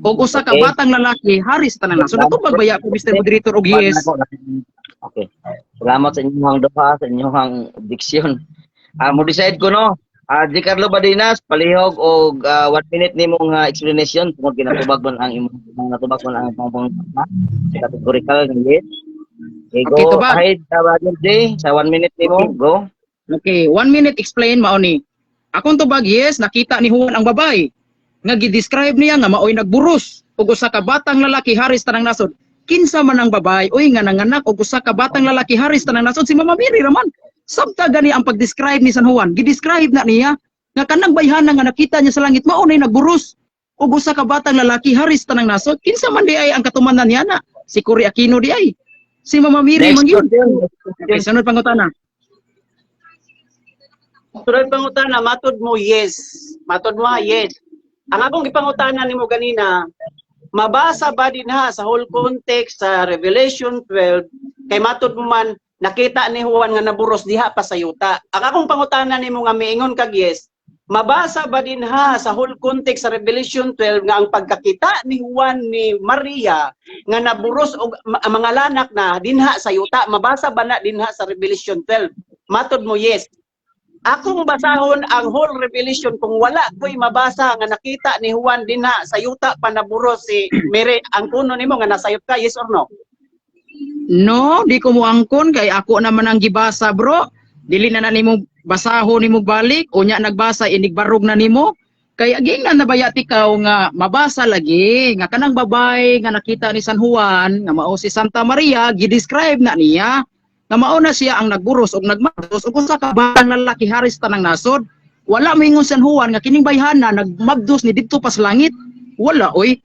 Og usa ka batang lalaki hari sa tanan nasod. Natubag ba ya ko Mr. Moderator og yes? Okay. Salamat sa inyong duha sa inyong objection. Mo decide ko no. J. Carlo Badinas palihog og 1 minute nimong explanation tungod kinatubag man ang imong natubag man ang pangpang categorical ng yes. Okay, go ahead Brother J sa 1 minute nimo go. Okay, 1 minute explain mao ni. Akong tubag yes, nakita ni Juan ang babae nga gi-describe niya nga maoy nagburos ug usa ka batang lalaki hari sa tanang nasod. Kinsa man ang babae oy nga nanganak og usa ka batang lalaki hari sa tanang nasod si Mama Mary raman. Sabta gani ang pag-describe ni San Juan. Gi-describe na niya nga kanang bayhana nga nakita niya sa langit mao nay nagburos. ug usa ka batang lalaki haris tanang nasod. Kinsa man di ay ang katumanan niya na? Si Cory Aquino di ay. Si Mama Miri Next man yun. question. Okay, sunod pangutana. Sunod pangutana, matod mo yes. Matod mo ha, yes. Ang akong ipangutana nimo ganina, mabasa ba din ha sa whole context sa Revelation 12 kay matod mo man nakita ni Juan nga naburos diha pa sa yuta. Ang akong pangutana nimo nga miingon kag yes, mabasa ba din ha sa whole context sa Revelation 12 nga ang pagkakita ni Juan ni Maria nga naburos og mga lanak na dinha sa yuta, mabasa ba na dinha sa Revelation 12? Matod mo yes. Akong basahon ang whole Revelation kung wala ko'y mabasa nga nakita ni Juan dinha sa yuta pa naburos si Mary, ang kuno nimo nga nasayop ka, yes or no? No, di ko mo angkon kay ako naman ang gibasa, bro. Dili na nimo basahon nimo balik, unya nagbasa inigbarog na nimo. Kay aging na nabayat ikaw nga mabasa lagi nga kanang babay nga nakita ni San Juan nga mao si Santa Maria, gi-describe na niya nga mao na siya ang nagburos og nagmabdos ug usa ka batang lalaki haris tanang nasod. Wala moingon San Juan nga kining bayhana nagmabdos ni didto pa sa langit. Wala oy.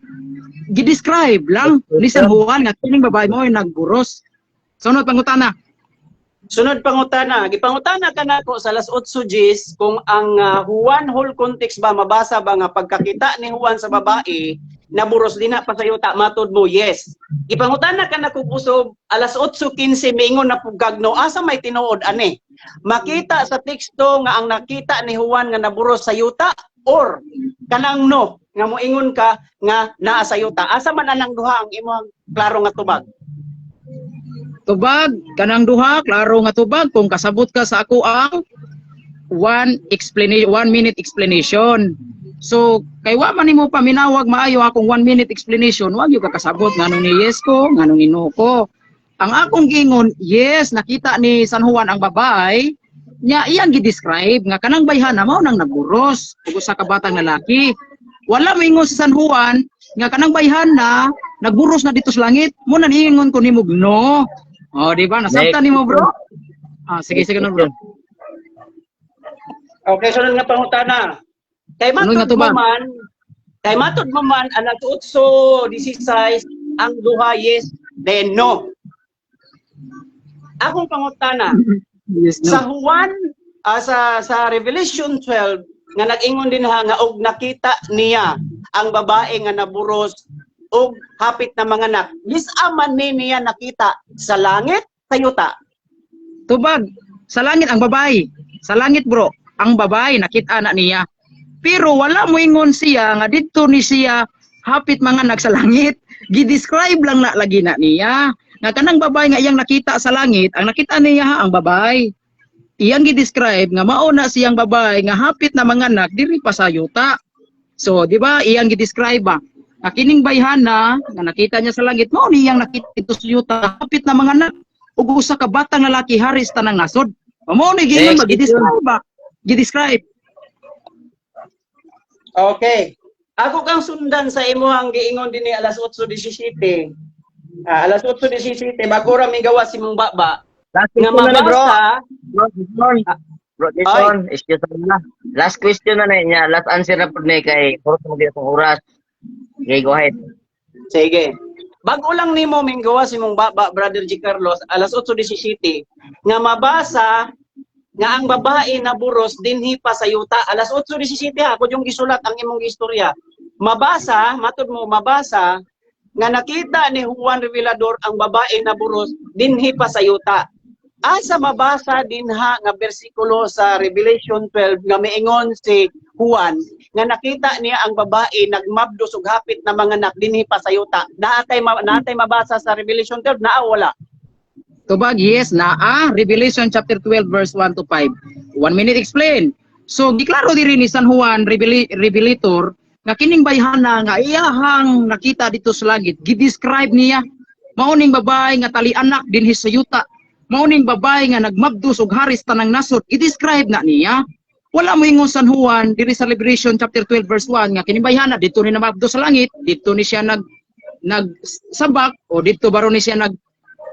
Gi-describe lang ni San Juan nga kining babae mo ay nagburos. Sunod pangutana. Sunod pangutana, gipangutana ka nako sa alas 8:10 kung ang Juan whole context ba mabasa ba nga pagkakita ni Juan sa babae naburos din na pa sa yuta, matod mo yes. Gipangutana ka nako usog alas 8:15 miingon na pugagno asa may tinuod ani. Makita sa teksto nga ang nakita ni Juan nga naburos sa yuta or kanang no nga moingon ka nga naa sa yuta. Asa man anang duha ang imong klaro nga tubag? Tubag kanang duha klaro nga tubag kung kasabot ka sa ako ang 1 minute explanation. So kay wa man nimo paminawag maayo akong 1 minute explanation, wag yo ka kasabot nganong ni yes ko, nganong ni no ko. Ang akong gingon, yes, nakita ni San Juan ang babae, nya iyang gi-describe nga kanang bayhana mao nang nagburos ug usa ka batang lalaki. Wala moingon si San Juan nga kanang bayhana nagburos na dito sa langit. Mo nan ingon ko nimo no. Oh, di ba? Nasabtan nimo, bro? Ah, sige na, bro. Okay, sunod nga pangutana. Kay matod mo man alas 8:16 ang duha yes, then no. Akong pangutana, Yes, sa no. Juan, sa Revelation 12, nga nag-ingon din ha, nga og nakita niya ang babae nga naburos og hapit na mga anak. Aman ni niya nakita sa langit, sa yuta. Tubag, sa langit ang babae. Sa langit, bro, ang babae nakita na niya. Pero wala mo ingon siya nga dito ni siya hapit mga anak sa langit. Gi-describe lang na lagi na niya. Nga kanang babae nga iyang nakita sa langit, ang nakita niya ang babae. Iyang gi-describe nga mao na siyang babae nga hapit na mga anak diri pa sa yuta. So, di ba, iyang gi-describe ba? Kining bayhana nga nakita niya sa langit, mao niyang nakita ito sa yuta hapit na mga anak ug usa ka batang lalaki haris tanang nasod. Mao ni gingon gi-describe ba? Gi-describe. Okay. Ako kang sundan sa imo ang giingon dinhi alas 8:17. Alas 8:17 bago ra mi gawa si mong baba. Last Nga question na, bro. mabasa, Bro, Jason, excuse me na. Last question na niya. Last answer na po niya kay Oras mo dito oras. Okay, go ahead. sige. Bago lang nimo ming gawa si mong baba, Brother G. Carlos, alas 8:17 nga mabasa nga ang babae na buros dinhi pa sa yuta. Alas 8:17 ha, kun yung gisulat ang imong istorya. Mabasa, matod mo mabasa nga nakita ni Juan Revelador ang babae na buros dinhi pa sa yuta. Asa mabasa dinha nga bersikulo sa Revelation 12 nga miingon si Juan nga nakita niya ang babae nagmabdos og hapit na mga anak dinhi pa sa yuta. Naatay mabasa sa Revelation 12 naa wala? Tubag, yes, naa. Revelation chapter 12 verse 1 to 5. 1 minute explain. So, giklaro diri ni San Juan Revelator nga kining bayhana nga iyahang nakita dito sa langit, gi-describe niya mauning babae nga tali anak dinhi sa yuta. Mauning babae nga nagmabdos og haris tanang nasod, i-describe na niya. Wala mo ingon San Juan diri sa Revelation chapter 12 verse 1 nga kining bayhana dito ni namabdos sa langit, dito ni siya nagsabak o dito baro ni siya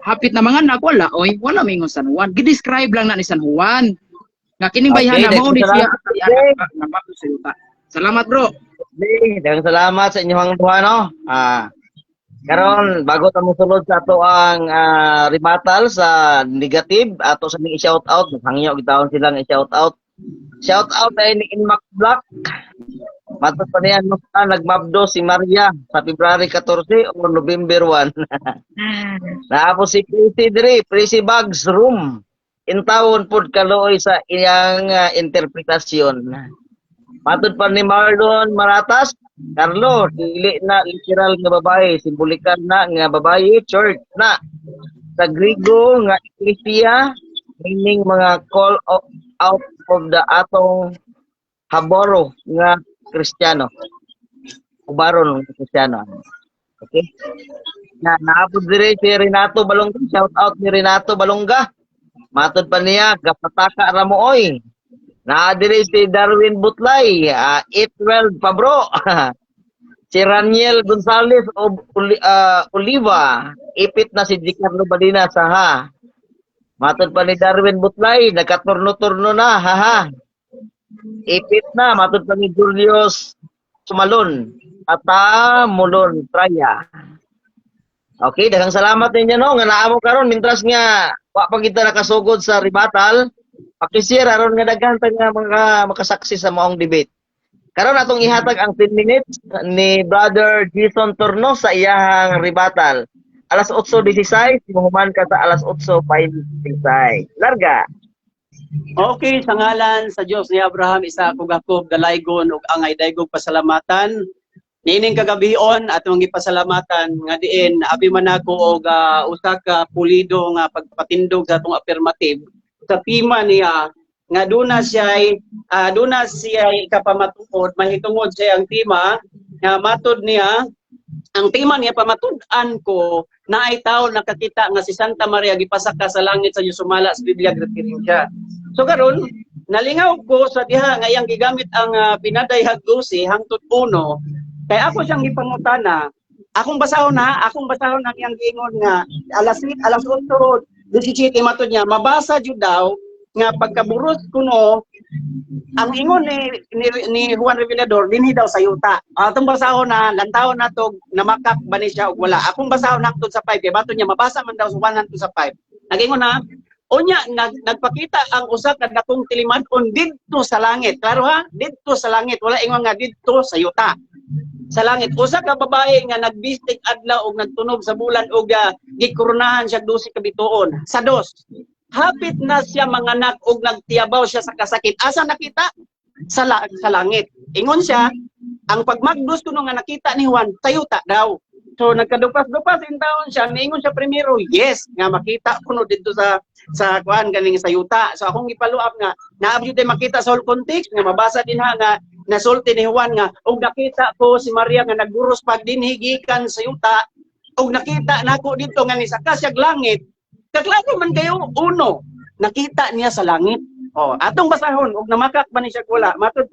hapit na mga anak, wala mo ingon San Juan. Gi-describe lang na ni San Juan nga kining bayhana mao ni siya tali anak nagmabdos sa yuta. Salamat, bro. Daghang salamat sa inyong duha no. Karon bago ta mosulod sa ato ang rebuttal sa negative ato sa ning shout out, hangyo gitawon silang i-shout out. Shout out ay ni Inmac Black. Matud pa niya no nagmabdo si Maria sa February 14 o November 1. Naapos si Prissy diri, Prissy Bags Room. In town pod kaluoy sa iyang interpretasyon. Matud pa ni Marlon Maratas, Carlo, dili na literal nga babae, simbolikal na nga babae, church na. Sa Griego nga Ecclesia, meaning mga call out of the atong haboro nga Kristiyano. Ubaron nga Kristiyano. Okay? Naapod dire si Renato Balongga, shout out ni Renato Balongga. Matod pa niya, kapataka Ramoy. Naadiri si Darwin Butlay, 812 pa bro. Si Raniel Gonzales Oliva, ipit na si Giancarlo Badina sa ha. Matod pa ni Darwin Butlay, nagkaturno-turno na, haha. Ipit na, matod pa ni Julius Sumalon, Ata Mulon Traya. Okay, daghang salamat ninyo no, nga naamo karon mintras nga wa pa kita nakasugod sa rebuttal. Pakishare aron nga daghan ta nga makasaksi sa maong debate. Karon atong ihatag ang 10 minutes ni Brother Jason Torno sa iyang rebuttal. Alas 8:16, human ka sa alas 8:56. Larga. Okay, sa ngalan sa Dios ni Abraham, Isaac ug Jacob, dalaygon ug angay daygog pasalamatan. Nining kagabion atong gipasalamatan nga diin abi man ako og usa ka pulido nga pagpatindog sa atong affirmative sa tima niya nga duna siya ikapamatuod mahitungod siya ang tima nga matod niya ang tima niya pamatud-an ko na ay tawo nakakita nga si Santa Maria gipasaka sa langit sa sumala sa Biblia gratirin siya. So karon nalingaw ko sa diha nga iyang gigamit ang pinaday hagdusi hangtod 1 kay ako siyang gipangutana. Akong basahon ang iyang giingon nga alas 8:17 matod niya mabasa jud daw nga pagkaburos kuno ang ingon ni Juan Revelador dinhi daw sa yuta. Atong basahon na lantawon nato namakak ba ni siya og wala. Akong basahon hangtod sa 5 kay matod niya mabasa man daw sa 1 hangtod sa 5. Nagingon na unya nagpakita ang usa ka dakong tilimad-on didto sa langit. Klaro ha? Didto sa langit. Wala ingon nga didto sa yuta. Sa langit usa ka babae nga nagbistig adlaw og nagtunog sa bulan og gikoronahan siya 12 ka bituon sa 2 hapit na siya manganak og nagtiyabaw siya sa kasakit asa nakita sa langit ingon siya ang pagmagdos kuno nga nakita ni Juan sayuta daw so nagkadupas-dupas in taon siya niingon siya primero yes nga makita kuno didto sa kuan ganing sayuta so akong ipaluap nga naabot tay makita sa whole context nga mabasa din ha nga nasulti ni Juan nga og nakita ko si Maria nga nagburos pag dinhi gikan sa yuta og nakita nako dito nga ni sa kasyag langit kaklaro man kayo uno nakita niya sa langit atong basahon og namakak ba ni siya wala matod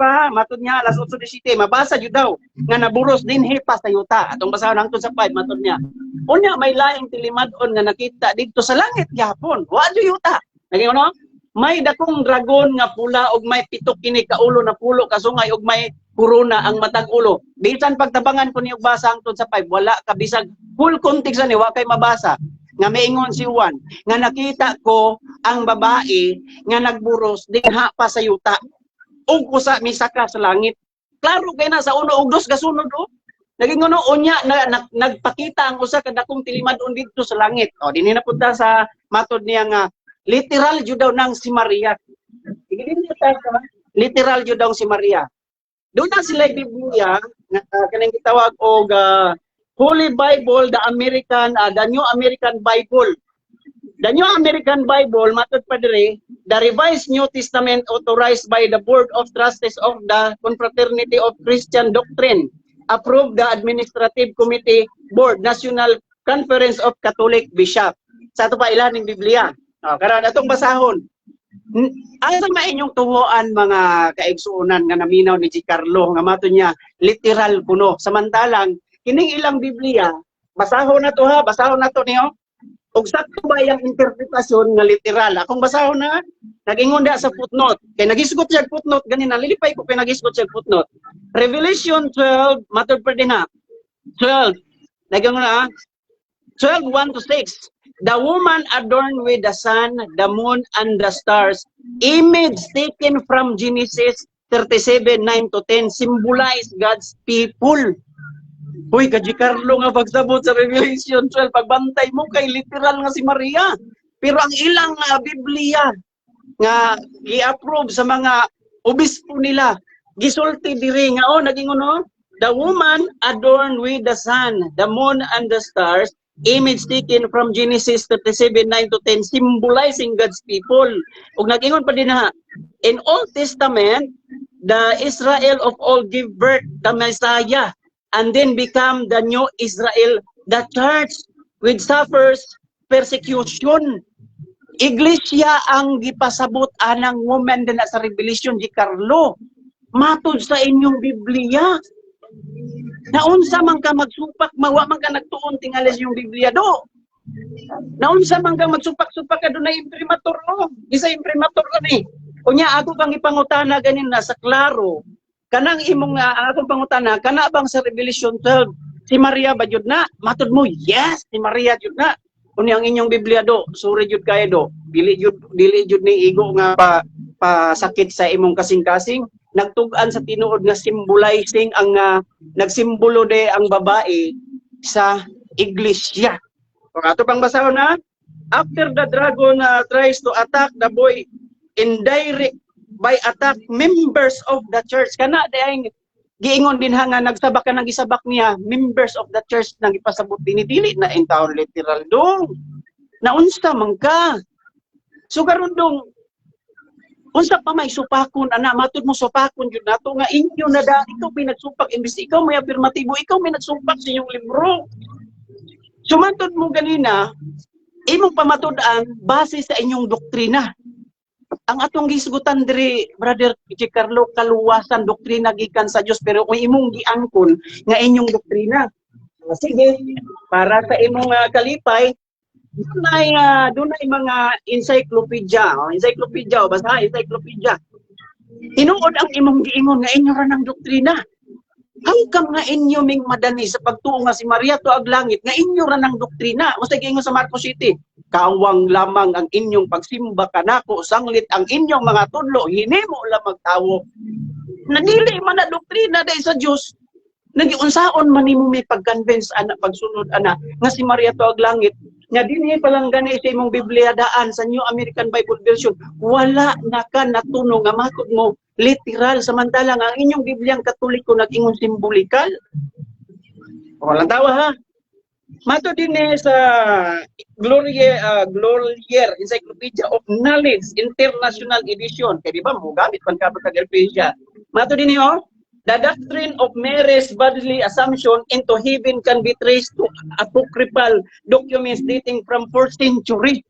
niya alas 8:17 mabasa jud daw nga naburos dinhi pa sa yuta atong basahon hangtod sa 5 matod niya unya may laing tilimad-on nga nakita dito sa langit gyapon wa jud yuta naging ano may dakong dragon nga pula og may pitok kini ka ulo na pulo kasungay og may corona ang matag ulo. Bisan pagtabangan ko ni og basa hangtod sa 5 wala ka bisag full context ani wa kay mabasa. Nga maingon si Juan nga nakita ko ang babae nga nagburos dinha pa sa yuta. Ug usa misaka sa langit. Klaro kay na sa 1 ug 2 kasunod Naging ngono unya nagpakita ang usa ka dakong tilimad-on didto sa langit. Dinhi na punta sa matod niya nga literal jud daw nang si Maria. Literal jud daw si Maria. Doon na sila Biblia kanang gitawag og Holy Bible, the New American Bible. The New American Bible matod pa diri, the Revised New Testament authorized by the Board of Trustees of the Confraternity of Christian Doctrine, approved the Administrative Committee Board, National Conference of Catholic Bishop. Sa ito pa ilaning Biblia. Karon atong basahon. Asa mainyong tuhoan mga kaigsuonan nga naminaw ni Giancarlo nga mato niya literal kuno. Samantalang kining ilang Biblia, basahon na to niyo. Og sakto ba yung interpretasyon nga literal? Akong basahon na, nag-ingon da sa footnote. Kay nagisgot siya footnote, ganina, nalilipay ko kay nagisgot siya footnote. Revelation 12, matod pa din ha. 12, nag-ingon na, 12:1 to 6. The woman adorned with the sun, the moon, and the stars, image taken from Genesis 37:9 to 10, symbolize God's people. Uy, Kaji Carlo nga pagsabot sa Revelation 12, pagbantay mo kay literal nga si Maria. Pero ang ilang Biblia nga i-approve sa mga obispo nila, gisulti diri nga naging the woman adorned with the sun, the moon, and the stars, image taken from Genesis 37:9 to 10, symbolizing God's people. Ug nag-ingon pa din ha, in Old Testament, the Israel of old give birth the Messiah, and then become the new Israel, the church which suffers persecution. Iglesia ang gipasabot anang woman din sa Revelation di Carlo. Matod sa inyong Biblia. Naunsa man ka magsupak, mawa man ka nagtuon tingalis yung Biblia do. Naunsa man ka magsupak-supak ka doon na imprimatur no. Isa imprimatur kami. Unya ako kang ipangutana ganin na sa klaro. Kanang imong akong pangutana, kana bang sa Revelation 12 si Maria ba jud na? Matod mo, yes, si Maria jud na. Kung ang inyong Biblia do, suri jud kayo do. Dili jud ni igo nga pa sakit sa imong kasing-kasing. Nagtug-an sa tinuod nga symbolizing ang nagsimbolo de ang babae sa iglesia. Kung ato pang basahon na, after the dragon tries to attack the boy indirect by attack members of the church, kana dayang giingon din nga nagsabak ka nang isabak niya members of the church nang ipasabot dinidili na in taon literal dong naunsa man ka so karon dong unsa pa may supakon ana matud mo supakon jud nato nga inyo na da ikaw pinagsupak imbis ikaw may afirmatibo ikaw may nagsupak sa inyong libro sumatud mo ganina imong pamatud-an base sa inyong doktrina. Ang atong gisgutan diri Brother Carlo kaluwasan doktrina gikan sa Dios pero kung imong giangkon nga inyong doktrina. Sige, para sa imong kalipay dunay mga encyclopedia, encyclopedia basta encyclopedia. Tinuod ang imong giingon nga inyo ra ng doktrina. Hanggang nga inyo ming madani sa pagtuo nga si Maria tuag langit nga inyo ra ng doktrina. Usa giingon sa Marcos City, kawang lamang ang inyong pagsimba kanako sanglit ang inyong mga tudlo hinimo lang magtawo. Nadili man na doktrina dai sa Dios. Nagiunsaon man nimo may pag-convince ana pagsunod ana nga si Maria tuag langit. Nga dinhi pa lang gani sa imong Biblia daan sa New American Bible Version wala na ka natuno nga matud mo literal samantalang ang inyong Bibliang Katoliko nag-ingon simbolikal. Walang tawa ha. Mato din sa Glorier Encyclopedia of Knowledge International Edition. Kaya di ba mo gamit pang kapag Elpesia. Mato din the doctrine of Mary's bodily assumption into heaven can be traced to apocryphal documents dating from 4th century.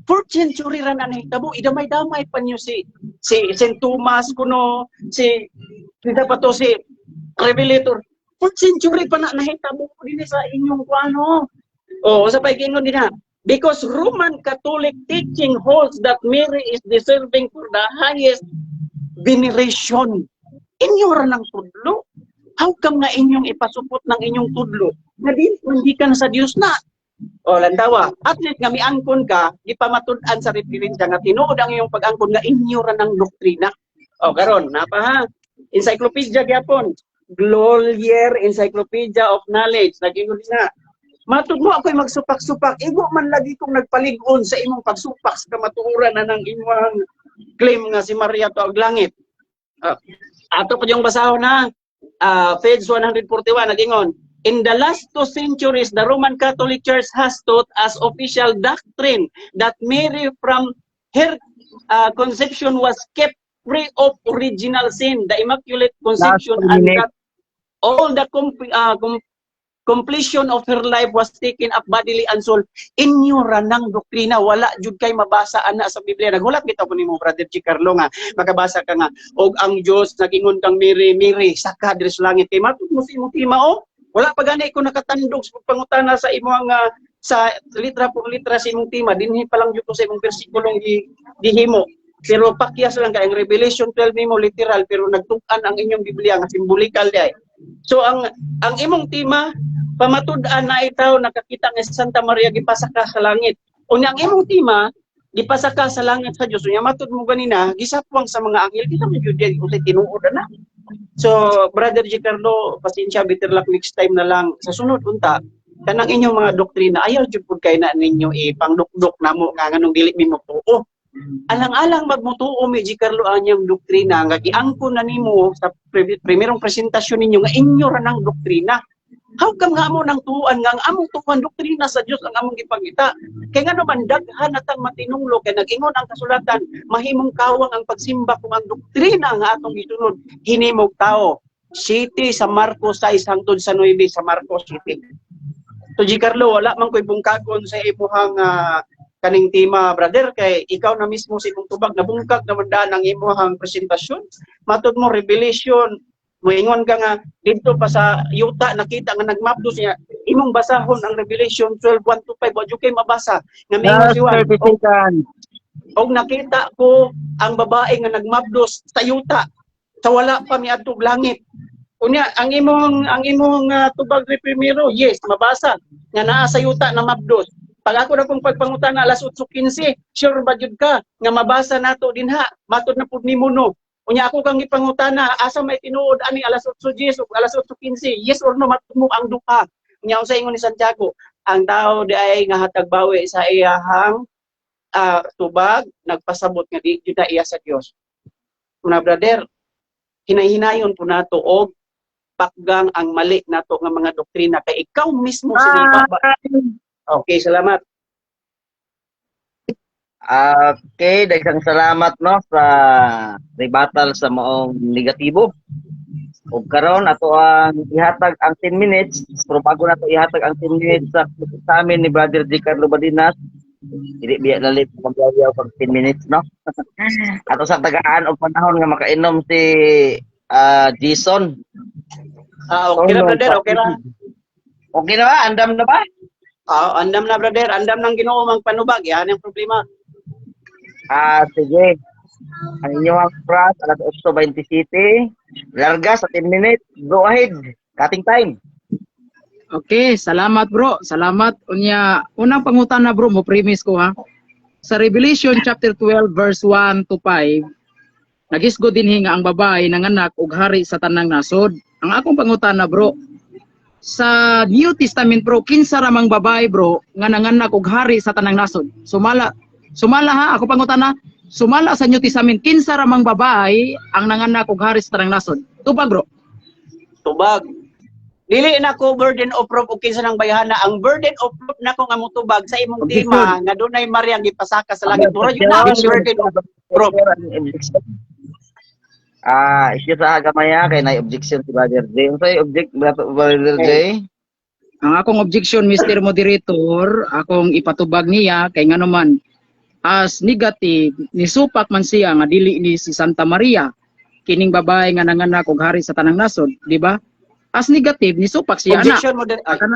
4th century ra na nahitabo idamay-damay pa niyo si St. Thomas kuno si Revelator 4th century pa na nahitabo din sa inyong kuano sa pag-ingon din because Roman Catholic teaching holds that Mary is deserving for the highest veneration. Inyo ra ng tudlo how come nga inyong ipasupot ng inyong tudlo na hindi ka na sa Dios na. Lantawa, at least nga miangkon ka, ipamatud-an sa referensya nga tinuod ang iyong pag-angkon nga inyo ra ng doktrina. Karon, napa ha? Encyclopedia gyapon. Glorier Encyclopedia of Knowledge. Nag-ingon na. Matud mo ako'y magsupak-supak. Igo man lagi kong nagpalig-on sa imong pagsupak sa kamatuoran na ng imong claim nga si Maria tuag langit. Ato pa yung basahon na. Page 141, nag-ingon. In the last 2 centuries, the Roman Catholic Church has taught as official doctrine that Mary from her conception was kept free of original sin, the Immaculate Conception, and that all the completion of her life was taken up bodily and soul. Inyo ra ng doktrina, wala jud kay mabasa ana sa Biblia. Nagulat kita po nimo Brother Carlo nga makabasa ka nga og ang Dios nagingon kang Mary saka diri sa langit kay matud mo si imong tima wala pa gani ko nakatandog sa pangutana sa imong sa litra por litra sa imong tema, dinhi pa lang jud ko sa imong bersikulong gihimo. Pero pakyas lang kay ang Revelation 12 nimo literal pero nagtug-an ang inyong Biblia nga simbolikal di ay. So ang imong tema pamatud-an na itaw nakakita nga si Santa Maria gipasaka sa langit. Unya ang imong tema gipasaka sa langit sa Dios. Unya matud mo ganina gisapwang sa mga anghel kita mo jud di usay tinuod na. So Brother Giancarlo, pasensya bitter luck next time na lang sa sunod unta kanang inyong mga doktrina ayaw jud pud kay na ninyo ipangdukdok namo nga nganong dili mi mo tuo. Alang-alang magmutuo mi Giancarlo anyang doktrina nga giangkon na nimo sa primerong presentasyon ninyo nga inyo ra nang doktrina. How come nga mo nang tuuan nga ang among tuuan doktrina sa Dios ang among gipangita? Kay nga naman daghan natang matinunglo kay nag-ingon ang kasulatan mahimong kawang ang pagsimba kung ang doktrina nga atong gisunod hinimog tao. City sa Marcos 6 hangtod sa 9 sa Marcos City. So Giancarlo wala man koy bungkagon sa imuhang kaning tema brother kay ikaw na mismo sa imong tubag nabungkag naman daan ang imong presentasyon matud mo revelation moingon ka nga dito pa sa yuta nakita nga nagmapdos niya imong basahon ang Revelation 12:1-5 wa jud kay mabasa nga mingon si Juan og nakita ko ang babae nga nagmapdos sa yuta sa wala pa miadtog langit unya ang imong tubag ni primero yes mabasa nga naa sa yuta na mapdos. Pag ako na kung pagpangutan na alas 8:15, sure ba jud ka nga mabasa nato dinha, matod na pud nimo no. Unya ako kang ipangutana, asa may tinuod ani alas 8:10 ug alas 8:15, yes or no matod mo ang duha. Unya usa ingon ni Santiago, ang tao di ay nga hatag bawi sa iyahang tubag, nagpasabot nga di jud na iya sa Dios. Una brother, hinay-hinayon po nato og pakgang ang mali nato nga mga doktrina kay ikaw mismo sinimba. Okay, salamat. Okay, daghang salamat no sa rebuttal sa maong negatibo. Ug karon ato ang ihatag ang 10 minutes, pero bago nato ihatag ang 10 minutes sa amin ni Brother Giancarlo Badinas, dili biya lalit magyayaw pag 10 minutes no. Ato sa tagaan og panahon nga makainom si Jason. Okay na brother, okay na. Okay na ba? Andam na ba? Andam na brother, andam nang Ginoo mang panubag, yan ang problema. Sige. Ang inyong oras, alas 8:20 City. Larga sa 10 minutes. Go ahead. Cutting time. Okay, salamat bro. Salamat. Unya, unang pangutana bro, mo premise ko ha. Sa Revelation chapter 12 verse 1 to 5, nagisgo dinhi nga ang babae nanganak og hari sa tanang nasod. Ang akong pangutana bro, sa New Testament bro, kinsa ra mang babae bro nga nanganak og hari sa tanang nasod? Sumala ha, ako pangutana, sumala sa New Testament, kinsa ra mang babae ang nanganak og hari sa tanang nasod? Tubag bro. Tubag. Dili na ko burden of proof o kinsa nang bayhana. Ang burden of proof nako nga motubag sa imong tema nga dunay Maria gipasaka sa langit. Mura yun na ang burden of proof. Isyu sa agamaya kay nay objection si Brother J. Unsay Brother J? Ang akong objection Mr. Moderator, akong ipatubag niya kay nga naman as negative nisupak man siya nga dili ni si Santa Maria kining babae nga nanganak og hari sa tanang nasod, di ba? As negative nisupak siya ana. Objection mo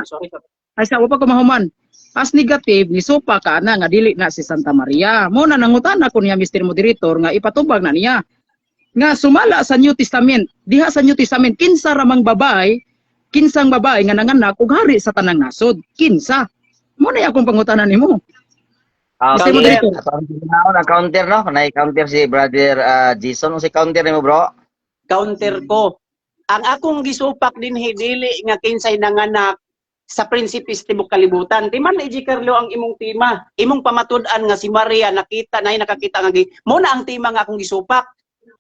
sorry. Ay sa upa ko mahuman. As negative nisupak ka ana nga dili na si Santa Maria. Mo na nangutan ako niya Mr. Moderator nga ipatubag na niya nga sumala sa New Testament. Diha sa New Testament kinsa ra mang babae, kinsang babae nga nanganak og hari sa tanang nasod? Kinsa? Mo na akong pangutanan nimo. Okay, Moderator. na counter no, nay counter si Brother Jason. Unsay counter nimo bro? Counter ko. Ang akong gisupak dinhi dili nga kinsay nanganak sa prinsipis tibok kalibutan. Timan ni Giancarlo ang imong tema. Imong pamatud-an nga si Maria nakita nay nakakita nga mo na ang tema nga akong gisupak.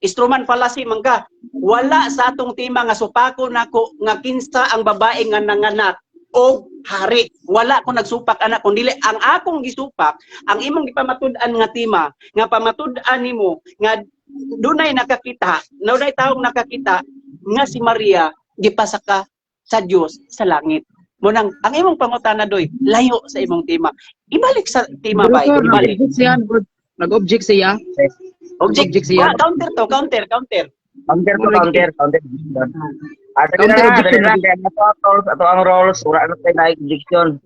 Instrument fallacy man ka. Wala sa atong tema nga supako nako nga kinsa ang babae nga nanganak o hari. Wala ko nagsupak anak kun dili ang akong gisupak, ang imong gipamatud-an nga tema, nga pamatud-an nimo nga dunay nakakita, dunay taong nakakita nga si Maria gipasaka sa Dios sa langit. Munang ang imong pangutana doy, layo sa imong tema. Ibalik sa tema ba? Ibalik. Nag-object siya. Object siya. Counter to, counter. Counter. Ato ang roles, ura ano tayo na objection.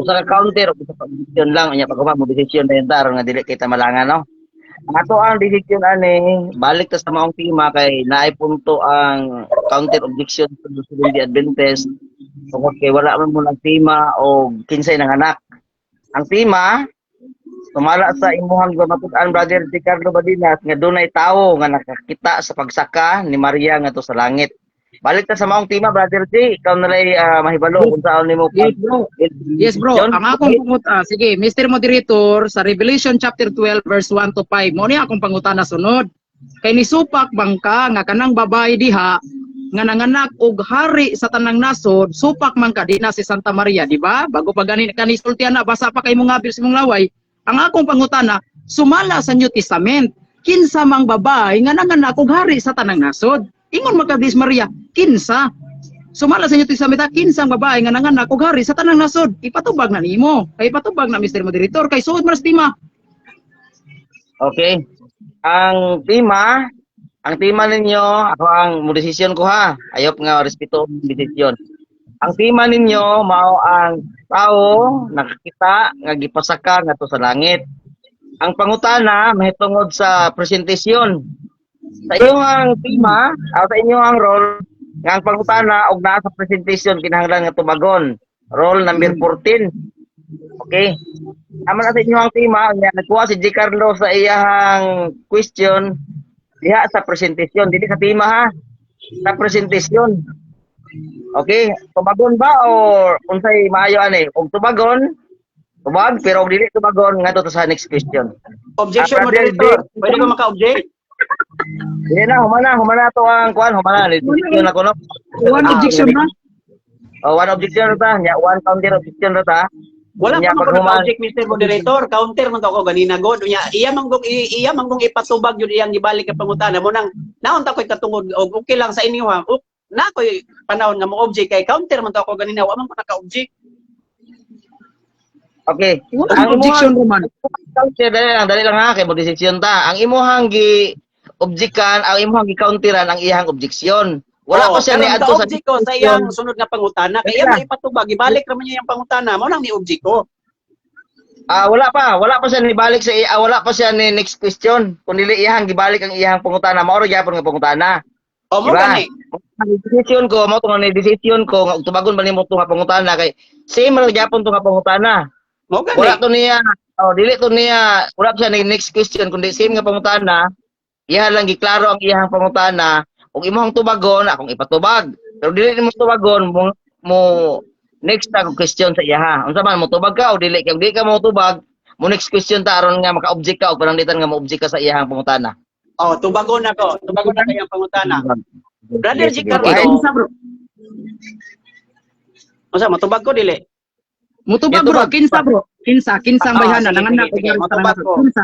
Usa ka counter o usa ka objection lang unya pag mo desisyon na yun taron nga dili kita malangan no. Ang ato ang desisyon ani balik ta sa maong tema kay naay punto ang counter objection sa Seventh-day Adventist tungod kay wala man mo ng tema o kinsay ng anak. Ang tema tumala sa imuhang gamatud-an Brother Ricardo Badinas nga dunay tawo nga nakakita sa pagsaka ni Maria ngadto sa langit. Balik ta sa maong tema Brother J, ikaw na lay mahibalo kung saan nimo Yes, bro. Yes, bro. Ang akong sige, Mr. Moderator, sa Revelation chapter 12 verse 1 to 5, mo ni akong pangutana sunod. Kay nisupak bangka nga kanang babae diha nga nanganak og hari sa tanang nasod, supak man ka na si Santa Maria, di ba? Bago pa gani kanisultian na basa pa kay mong ngabil sa mong laway. Ang akong pangutana, sumala sa New Testament, kinsa mang babae nga nanganak og hari sa tanang nasod. Ingon magkadis Maria, kinsa. Sumala sa New Testament, kinsa ang babae nga nanganak og hari sa tanang nasod. Ipatubag na nimo. Kay ipatubag na Mr. Moderator kay suod mas tima. Okay. Ang tema ninyo, ako ang desisyon ko ha. Ayop nga respeto ang desisyon. Ang tema ninyo mao ang tao nakakita nga gipasaka ngadto sa langit. Ang pangutana mahitungod sa presentasyon. Sa inyong tema, sa inyong role, nga ang pangutana og naa sa presentasyon kinahanglan nga tubagon. Role number 14. Okay. Aman sa inyong tema, nga nagkuha si G. Carlo sa iyang question diha sa presentasyon, dili sa tema ha. Sa presentasyon. Okay, tubagon ba o unsay maayo ani? Og tubagon, tubag pero og dili tubagon ngadto sa next question. Objection moderator. Pwede ko maka-object? Dili na, humana to ang kuan, humana desisyon na kuno. One objection na. Oh, one objection ta, nya one counter objection ta. Wala pa man ko object Mr. Moderator, counter man ako ganina god nya. Iya man gong ipatubag yun iyang gibalik ka pangutana mo nang naon ta koy katungod og okay lang sa inyo ha. Na koy panahon nga mo object kay counter man ako ganina wa man ko naka-object. Okay. Ang objection Roman. Dali lang ha kay mo desisyon ta. Ang imuhang gi objectan, ang imuhang gi counteran ang iyang objeksyon. Wala pa siya ni adto sa object ko sa iyang sunod nga pangutana kay iya may ipatubag ibalik ra man niya yung pangutana mo nang ni object ko. Wala pa siya ni balik sa wala pa siya ni next question. Kun dili iyang gibalik ang iyang pangutana, mao ra gyapon nga pangutana. O mo gani. Ang desisyon ko mo tong desisyon ko nga tubagon ba nimo tong pangutana kay same ra gyapon tong pangutana. Mo gani. Wala to niya, dili to niya, wala siya ni next question kundi same nga pangutana. Iya lang giklaro ang iyang pangutana. Kung imong tubagon, akong ipatubag. Pero dili nimo tubagon mo next ta question sa iya ha. Unsa man mo tubag ka o dili kay di ka mo tubag, mo next question ta aron nga maka-object ka o pananglitan nga mo-object ka sa iyang pangutana. Oh, tubagon ako. Tubagon na kayang pangutana. Brother G. Carlo. Kinsa bro? Unsa matubag ko dili? Mutubag bro, kinsa bro? Kinsa ang bayhana nanganak og sige, hari sa tanang matubag nasod. ko. Kinsa?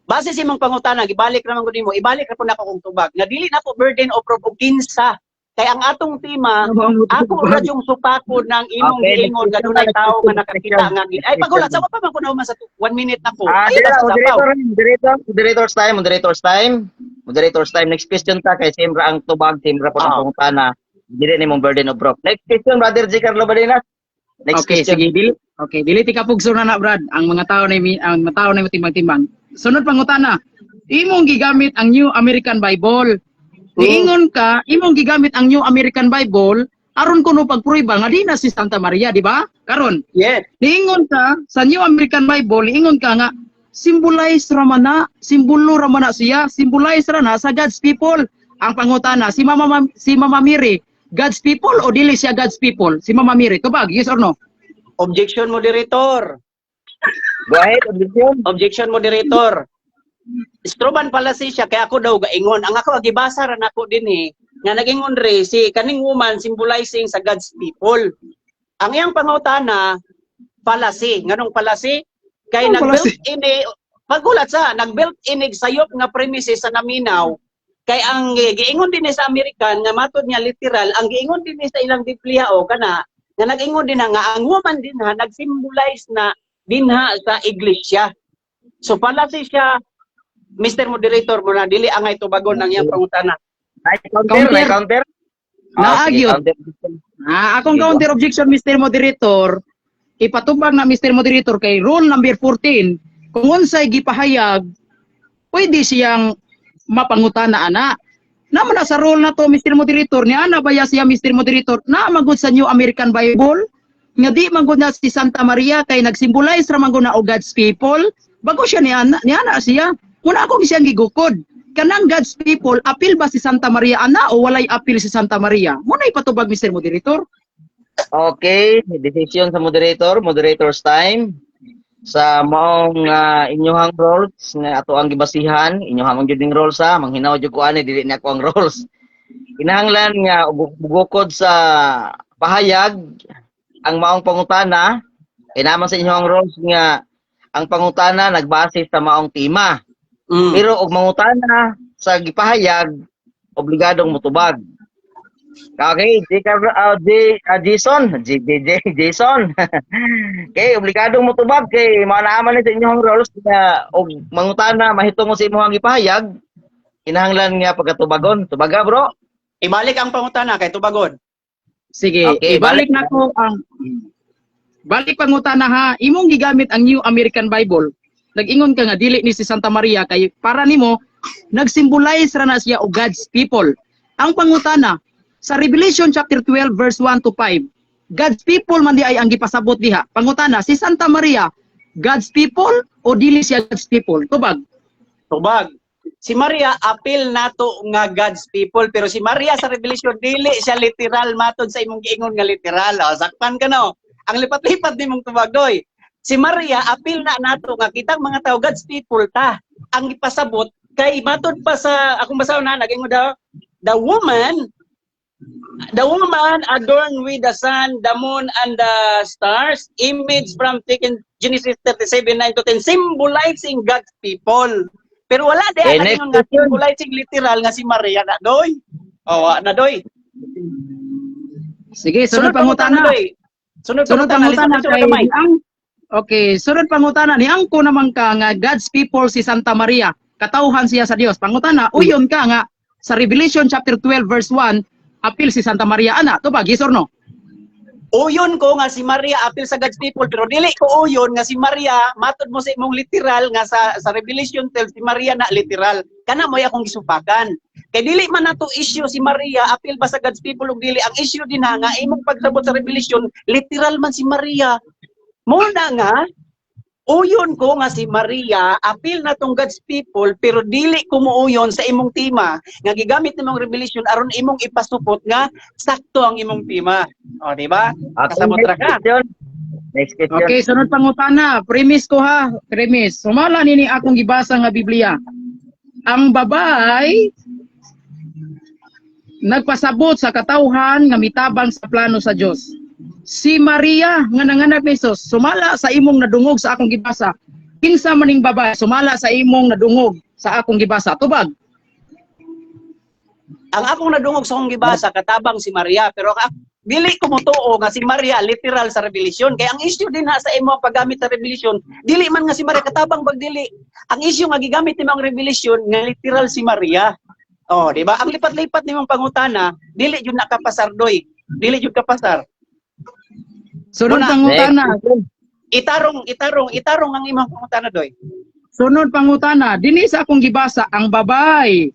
Base sa imong pangutana, gibalik naman ko nimo, ibalik ra po nako kung tubag. Nga dili na ko burden of proof og kinsa. Kay ang atong tema, ako ra yung supakod ng imong giingon nga dunay tao nga nakakita nga ay pagulat sa pa man ko na sa 1 minute na ko. Ay Moderator's time. Next question ta kay sembra ang tubag, sembra po ang pangutana. Dili nimong burden of proof. Next question, Brother G. Carlo Badinas. Next Okay, question. sige, dili. Okay, dili ti kapugso na Brad. Ang mga tao na timbang-timbang. Sunod pangutana. Imong gigamit ang New American Bible. Niingon ka, imong gigamit ang New American Bible aron kuno pagpruiba nga di na si Santa Maria, di ba? Karon. Yes. Niingon ka sa New American Bible, niingon ka nga symbolize ramana siya, symbolize ra na sa God's people. Ang pangutana, si Mama Mary, God's people o dili siya God's people? Si Mama Mary, tubag, yes or no? Objection moderator. Go ahead, objection. Objection moderator. Stroban fallacy siya kaya ako daw gaingon. Ang ako gibasa ra nako dinhi nga nagingon re si kaning woman symbolizing sa God's people. Ang iyang pangutana fallacy. Nganong fallacy? Kay nag-built ini pagulat sa nag-built inig sayop nga premises sa naminaw. Kay ang giingon din sa American nga matod niya literal, ang giingon din sa ilang Biblia o kana nga nag-ingon din nga ang woman din ha nag-symbolize na dinha sa iglesia. So fallacy siya. Mr. Moderator mo na dili angay tubagon ng iyang pangutana. May counter. Naagyo. Akong counter objection Mr. Moderator. ipatubag na Mr. Moderator kay rule number 14 kung unsay gipahayag pwede siyang mapangutana ana. Naman na sa rule na to Mr. Moderator ni ana baya siya Mr. Moderator na magud sa New American Bible nga di magud na si Santa Maria kay nagsymbolize ra magud na og God's people bago siya ni ana siya kuna ako siyang gigukod kanang God's people apil ba si Santa Maria ana o walay apil si Santa Maria muna ipatubag Mr. Moderator. Okay, decision sa moderator's time. Sa maong inyohang roles nga ato ang gibasihan, inyohang jud ning roles ha, manghinaw jud ko ani dili na ko ang roles. Kinahanglan nga bugokod sa pahayag ang maong pangutana, naman sa inyohang roles nga ang pangutana nagbase sa maong tema. Pero og mangutana sa gipahayag obligadong motubag. Okay, Jason. Okay, obligadong mo tubag kay manaaman ni sa inyong roles na og mangutana mahitong mo sa imong gipahayag. Kinahanglan nga pagkatubagon. Tubaga, bro. Ibalik ang pangutana kay tubagon. Sige, Okay, ibalik na ko ang balik pangutana ha. Imong gigamit ang New American Bible. Nag-ingon ka nga dili ni si Santa Maria kay para nimo nag-symbolize ra na siya og God's people. Ang pangutana sa Revelation chapter 12 verse 1 to 5, God's people man di ay ang gipasabot diha. Pangutana, si Santa Maria, God's people o dili siya God's people? Tubag. Tubag. Si Maria apil nato nga God's people pero si Maria sa Revelation dili siya literal matod sa imong giingon nga literal. O, sakpan ka no. Ang lipat-lipat ni mong tubag doy. Si Maria apil na nato nga kitang mga tao God's people ta. Ang ipasabot kay matod pa sa akong basaw na nag-ingon daw the woman adorned with the sun, the moon, and the stars, image from taken Genesis 37:9 to 10, symbolizing God's people. Pero wala din nga symbolizing literal nga si Maria na doy. O, na doy. Sige, sunod pangutana. Sunod pangutana kay ang okay, sunod pangutana ni angko naman ka nga God's people si Santa Maria, katawhan siya sa Dios. Pangutana, uyon ka nga sa Revelation chapter 12 verse 1, apil si Santa Maria ana. Tubag, yes or no? Uyon ko nga si Maria apil sa God's people pero dili ko uyon nga si Maria matod mo sa imong literal nga sa Revelation 12 si Maria na literal. Kana mo akong gisupakan. Kay dili man nato issue si Maria apil ba sa God's people ug dili ang issue din nga imong pagsabot sa Revelation literal man si Maria. Muna nga uyon ko nga si Maria apil na tong God's people pero dili ko muuyon sa imong tema nga gigamit nimong Revelation aron imong ipasupot nga sakto ang imong tema. O di ba? Kasabot ra ka. Next question. Okay, sunod pangutana. Premise ko ha. Premise. Sumala nini akong gibasa nga Biblia. Ang babay nagpasabot sa katawhan nga mitabang sa plano sa Dios. Si Maria nga nanganak ni Jesus sumala sa imong nadungog sa akong gibasa. Kinsa maning babay sumala sa imong nadungog sa akong gibasa? Tubag. Ang akong nadungog sa akong gibasa katabang si Maria pero dili ko motuo nga si Maria literal sa Revelation kay ang issue din ha sa imo paggamit sa Revelation dili man nga si Maria katabang bag dili. Ang issue nga gigamit nimo ang Revelation nga literal si Maria. Oh, di ba? Ang lipat-lipat nimong pangutana dili jud nakapasar doy. Dili jud kapasar. Sunod pangutana. Itarong ang imong pangutana doy. Sunod pangutana. Dinhi sa akong gibasa ang babay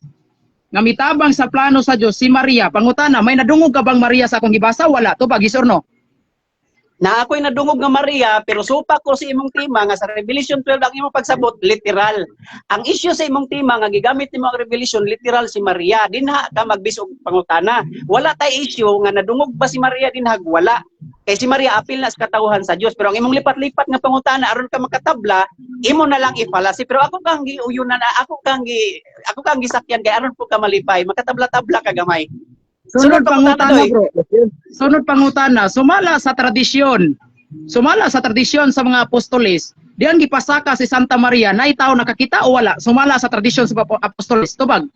nga mitabang sa plano sa Dios si Maria. Pangutana, may nadungog ka bang Maria sa akong gibasa? Wala. Tubag, yes or no? Na ako'y nadungog nga Maria pero supa ko sa imong tema nga sa Revelation 12 ang imong pagsabot literal. Ang issue sa imong tema nga gigamit nimo ang Revelation literal si Maria dinha ka magbisog pangutana. Wala tay issue nga nadungog ba si Maria dinha wala. Kay si Maria apil na sa katawhan sa Dios pero ang imong lipat-lipat nga pangutana aron ka makatabla imo na lang ipalasi pero ako kang giuyunan ako kang gisakyan kay aron po ka malipay makatabla-tabla ka gamay. Sunod pangutana, bro. Sunod pangutana, sumala sa tradisyon sa mga apostoles. Diyan gipasaka si Santa Maria, nay tao nakakita o wala? Sumala sa tradisyon sa apostoles. Tubag.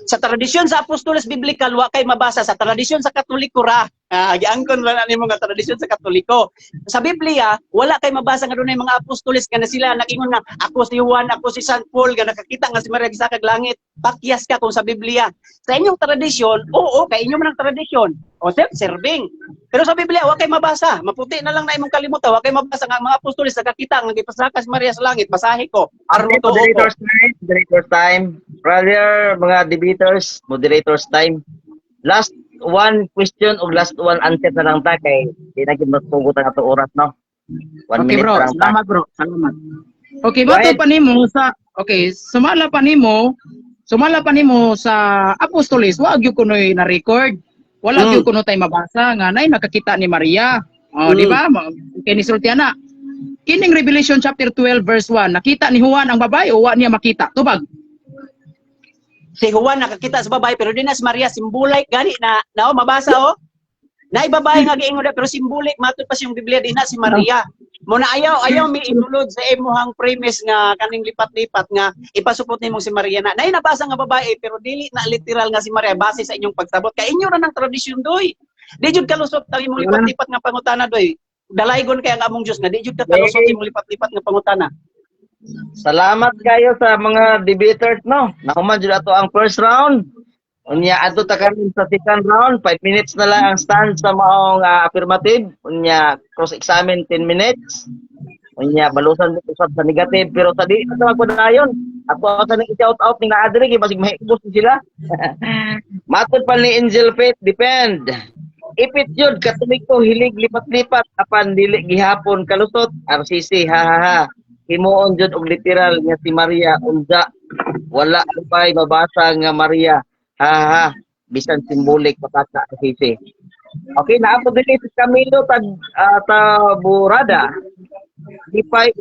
Sa tradisyon sa apostoles biblikal wa kay mabasa sa tradisyon sa Katoliko ra. Giangkon lang ani mga tradisyon sa Katoliko. Sa Biblia, wala kay mabasa nga dunay mga apostoles nga na sila nagingon nga ako si Juan, ako si San Paul nga nakakita nga si Maria gisakag langit. Pakyas ka kung sa Biblia. Sa inyong tradisyon, oo, kay inyo man ang tradisyon. O serving. Pero sa Biblia, wala kay mabasa. Maputi na lang na imong kalimutan. Wala kay mabasa nga mga apostoles nakakita nga gipasaka si Maria sa langit. Basahi ko. Okay, moderators time. Brother, mga debaters, moderators time. Last one question o last one answer na lang ta kay di na gid matugutan ato oras no. 1 Okay minute bro, na lang ta. salamat bro. Salamat. Okay, Go ahead. bato pa nimo sa sumala pa nimo sa apostoles, wa gyud kunoy na record. Wala gyud kuno tay mabasa nga nay nakakita ni Maria. Oh, di ba? Okay ni Sultiana. Kining Revelation chapter 12 verse 1, nakita ni Juan ang babae o wa niya makita? Tubag. Si Juan nakakita sa babae pero di na si Maria simbulik gani na mabasa oh. Na babae nga giingon pero simbulik matud pa siyang Biblia di na si Maria. Mo na ayaw mi inulod sa imuhang premise nga kaning lipat-lipat nga ipasupot nimong si Maria na. Nay nabasa nga babae pero dili na literal nga si Maria base sa inyong pagsabot. Kay inyo ra nang tradisyon doy. Di jud kalusot ang imong lipat-lipat nga pangutana doy. Dalaygon kay ang among Dios nga di jud ka kalusot imong lipat-lipat nga pangutana. Salamat kayo sa mga debaters no. Nahuman jud ato ang first round. Unya adto ta karon sa second round, 5 minutes na lang ang stand sa maong affirmative. Unya cross-examine 10 minutes. Unya balusan usab sa negative pero sa di sa magpadayon. Ako sa nang i-shout out ning naadre kay basig mahibos sila. Matod pa ni Angel Faith depend. Ipit jud katulig ko hilig lipat-lipat apan dili gihapon kalusot RCC ha. Himuon jud og literal nga si Maria unja wala pay mabasa nga Maria bisan simbolik patata RCC. Okay na ako dili si Camilo Taburada di pay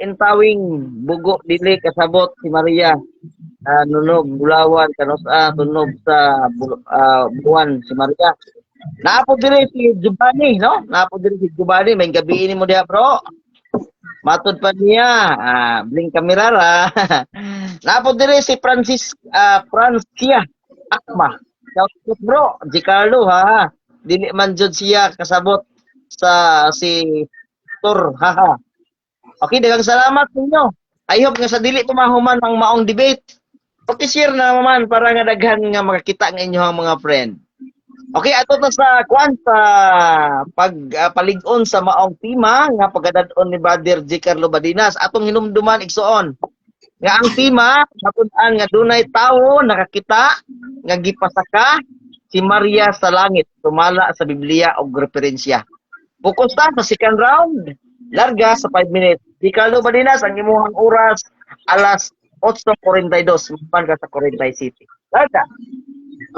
intawing bugo dili kasabot si Maria nunog bulawan kanos tunog sa buwan si Maria. Naapo diri si Giovanni, no? Naapo diri si Giovanni, may gabi ini mo diha, bro. Matod pa niya, bling kamera ra. Naapo diri si Francia Akma. Shout bro, G. Carlo ha. Dili man jud siya kasabot sa si Tor ha. Okay, daghang salamat ninyo. I hope nga sa dili tumahuman ang maong debate. Paki-share na naman para nga daghan nga makakita nga inyong mga friend. Okay, ato ta sa kwan sa pagpalig-on sa maong tema nga pagdadon ni Brother J. Carlo Badinas atong hinumduman igsuon. Nga ang tema matud-an nga dunay tawo nakakita nga gipasaka si Maria sa langit tumala sa Biblia og referensya. Focus ta sa second round. Larga sa 5 minutes. J. Carlo Badinas ang imong oras alas 8:42 mapan ka sa Corinthia City. Larga.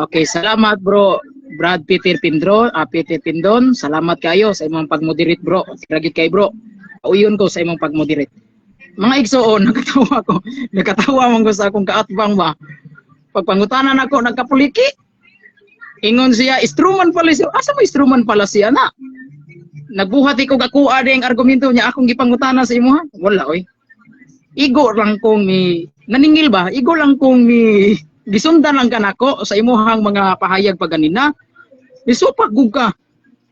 Okay, salamat bro. Brad Peter Pindon, salamat kayo sa imong pag-moderate bro. Gragit kay bro. Uyon ko sa imong pag-moderate. Mga igsoon, nakatawa man ko sa akong kaatbang ba. Pagpangutanan ako nagkapuliki. Ingon siya, instrument pala siya. Asa mo instrument pala siya na? Nagbuhat ko gakuha ang argumento niya akong gipangutana sa imo ha. Wala oy. Igo lang kong naningil ba? Igo lang kong gisundan lang kanako sa imuhang mga pahayag paganina. Nisupak gug ka.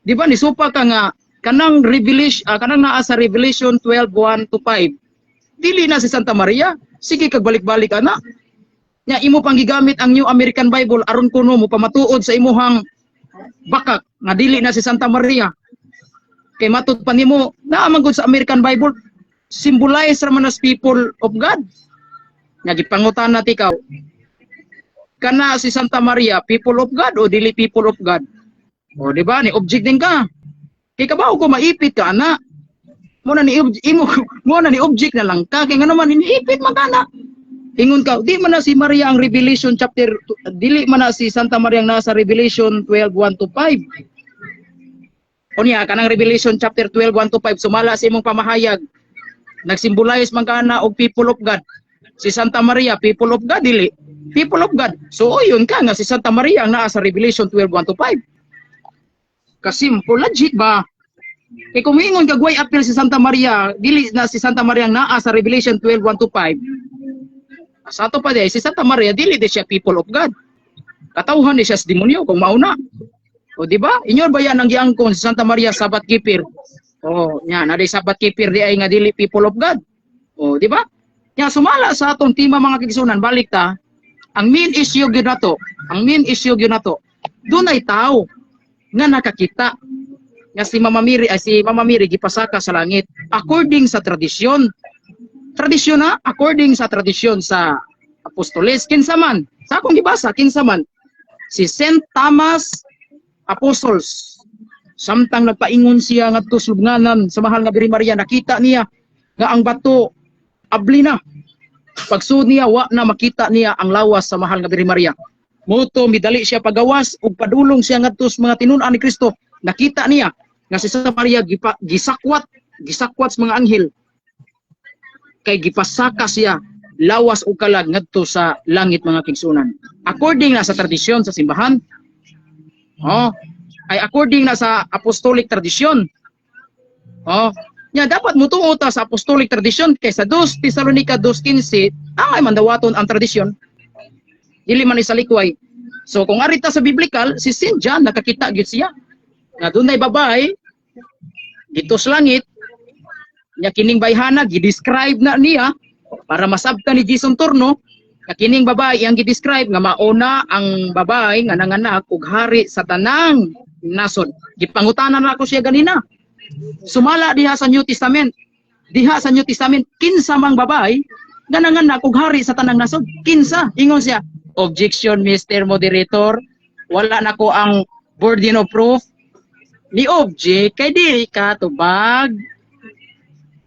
Di ba nisupak ka nga kanang revelation kanang naa sa Revelation 12:1-5. Dili na si Santa Maria. Sige kag balik-balik ana. Nya imo pang gigamit ang New American Bible aron kuno mo pamatuod sa imuhang bakak nga dili na si Santa Maria. Kay matud pa nimo naa man gud sa American Bible symbolize ra man as people of God. Nga gipangutana ti ikaw. Kana si Santa Maria, people of God o dili people of God? O di ba ni object din ka. Kay kabaw ko maipit ka ana. Mo na ni object na lang ka kay ngano man iniipit magana. Ingon ka, di man na si Maria ang Revelation chapter dili man na si Santa Maria ang nasa Revelation 12:1-5. Unya kanang Revelation chapter 12:1-5 sumala sa imong pamahayag. Nagsymbolize man kana og people of God. Si Santa Maria, people of God dili. People of God. So yun ka nga si Santa Maria ang naa sa Revelation 12:1-5. Kasi logic ba? Kaya kung ingon kagway appeal si Santa Maria, dili na si Santa Maria ang naa sa Revelation 12:1-5. Sa ato pa di, si Santa Maria dili di siya people of God. Katawhan ni siya sa demonyo kung mauna. O di ba? Inyo ba yan ang giangkon sa Santa Maria Sabbath Keeper? O nya na di Sabbath Keeper di ay nga dili people of God. O di ba? Nya sumala sa atong tima mga kigsunan balik ta. Ang main issue gyud nato, ang main issue gyud nato. Dunay tao nga nakakita nga si Mama Mary gipasaka sa langit according sa tradisyon. Tradisyon na, according sa tradisyon sa Apostoles, kinsa man. Sa akong gibasa, kinsa man. Si Saint Thomas Apostles. Samtang nagpaingon siya ngadto sa lubnganan sa mahal nga Birhen Maria, nakita niya nga ang bato abli na. Pagsuod niya, wa na makita niya ang lawas sa mahal nga Birhen Maria. Moto midali siya pagawas ug padulong siya ngadto sa mga tinun-an ni Kristo. Nakita niya nga si Santa Maria gisakwat sa mga anghel. Kay gipasaka siya lawas o kalag ngadto sa langit mga kigsunan. According na sa tradisyon sa simbahan, ay according na sa apostolic tradisyon. Nya dapat mutuo ta sa apostolic tradisyon kaysa 2 Tesalonica 2:15 ang ay mandawaton ang tradisyon. Dili man isalikway. So kung arita sa biblical, si Saint John nakakita gyud siya nga dunay babae dito sa langit. Nya kining bayhana gi-describe na niya para masabtan ni Jason Torno nga kining babae ang gi-describe nga mauna ang babae nga nanganak og hari sa tanang nasod. Gipangutanan na ako siya ganina. Sumala diha sa New Testament. Diha sa New Testament kinsa mang babae nga nanganak og hari sa tanang nasod? Kinsa? Ingon siya. Objection, Mr. Moderator. Wala na ko ang burden of proof. Ni object kay dili ka tubag.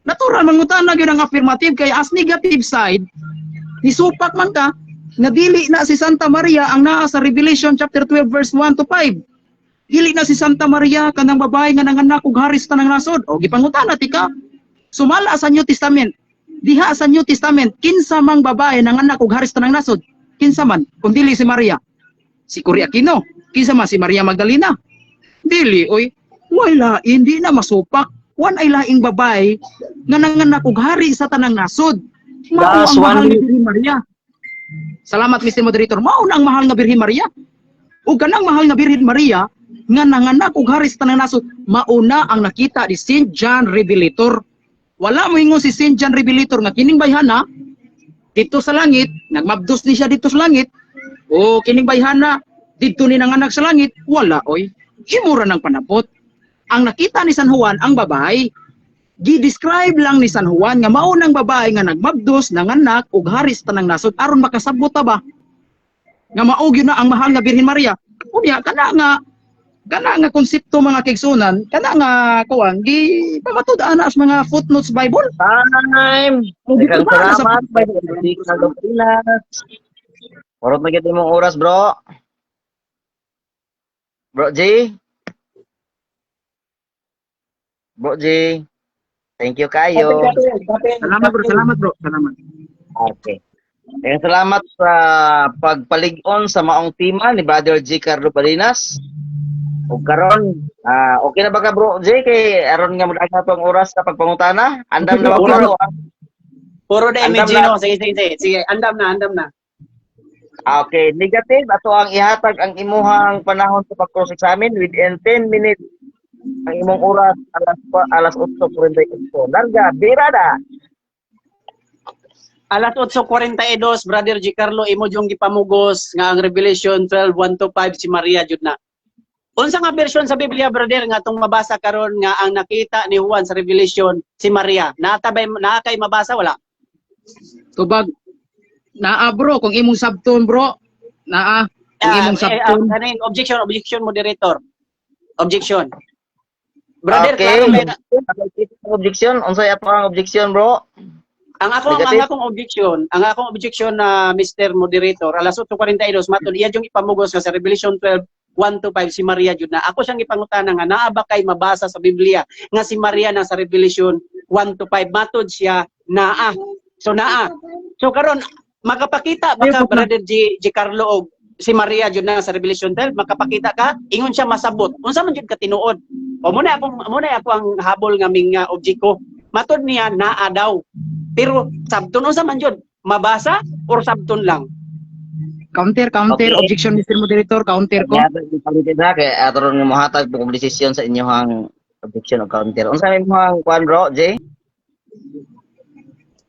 Natural mangutana gyud ang affirmative kay as negative side nisupak man ka nga dili na si Santa Maria ang naa sa Revelation chapter 12 verse 1 to 5. Dili na si Santa Maria kanang babae nga nanganak og hari sa tanang nasod. O gipangutana ti ka. Sumala sa New Testament. Diha sa New Testament kinsa mang babae nanganak og hari sa tanang nasod? Kinsa man kun dili si Maria? Si Cory Aquino. Kinsa man si Maria Magdalena? Dili oy. Wala hindi na masupak. Wan ay laing babae nga nanganak og hari sa tanang nasod. Mao ang mahal nga Birhen Maria. Salamat Mr. Moderator. Mao na ang mahal nga Birhen Maria. Ug kanang mahal nga Birhen Maria nga nanganak og hari sa tanang nasod, mauna ang nakita ni Saint John Revelator. Wala mo ingon si Saint John Revelator nga kining bayhana dito sa langit, nagmabdos ni siya dito sa langit. O kining bayhana dito ni nanganak sa langit, wala oy. Himura ng panabot. Ang nakita ni San Juan ang babae. Gi-describe lang ni San Juan nga maunang babae nga nagmabdos, nanganak og hari sa tanang nasod aron makasabot ta ba nga mao gyud na ang mahal nga Birhen Maria. Unya kana nga konsepto mga kigsunan, kana nga kuan gi pamatud-an as mga footnotes Bible. Time. Daghang salamat. Hindi ko na Orot na gyud imong oras, bro. Bro J. Bro J. Thank you kayo. Salamat bro. Salamat. Okay. Salamat sa pagpalig-on sa maong tima ni Brother J. Carlo Balinas. O karon, okay na ba ka bro J kay aron nga mudag na tong oras sa pagpangutana? Andam na ba bro? Puro na image no. Sige, andam na. Okay, negative ato ang ihatag ang imuhang panahon sa pag-cross examine within 10 minutes. Ang imong oras alas 8:48. Larga, birada. Alas 8:42, Brother G. Carlo, imo yung gipamugos nga ang Revelation 12:1-5 si Maria jud na. Unsa nga version sa Biblia, brother, nga tong mabasa karon nga ang nakita ni Juan sa Revelation si Maria? Naa kay mabasa wala? Tubag. Naa bro, kung imong sabton bro. Naa. Kung imong sabton. Objection, moderator. Objection. Brother, okay. Klaro, Objection, unsay ato ang objection, bro? Ang akong objection na Mr. Moderator, alas 8:42 matud iya yung ipamugos nga sa Revelation 12:1-5 si Maria jud na. Ako siyang ipangutana nga naa ba kay mabasa sa Biblia nga si Maria na sa Revelation 1-5 matud siya naa. So naa. So karon makapakita baka Brother G. Carlo og si Maria jud na sa Revelation 12 makapakita ka ingon siya masabot. Unsa man jud ka tinuod? O muna ako ang habol nga ming object ko. Matod niya naa daw. Pero sabton unsa man jud? Mabasa or sabton lang? Counter, Okay. objection, Mr. Moderator, counter ko. Yata di palitin na kay atron nga mohatag og desisyon sa inyong objection o counter. Unsa may imong kuan bro, Jay?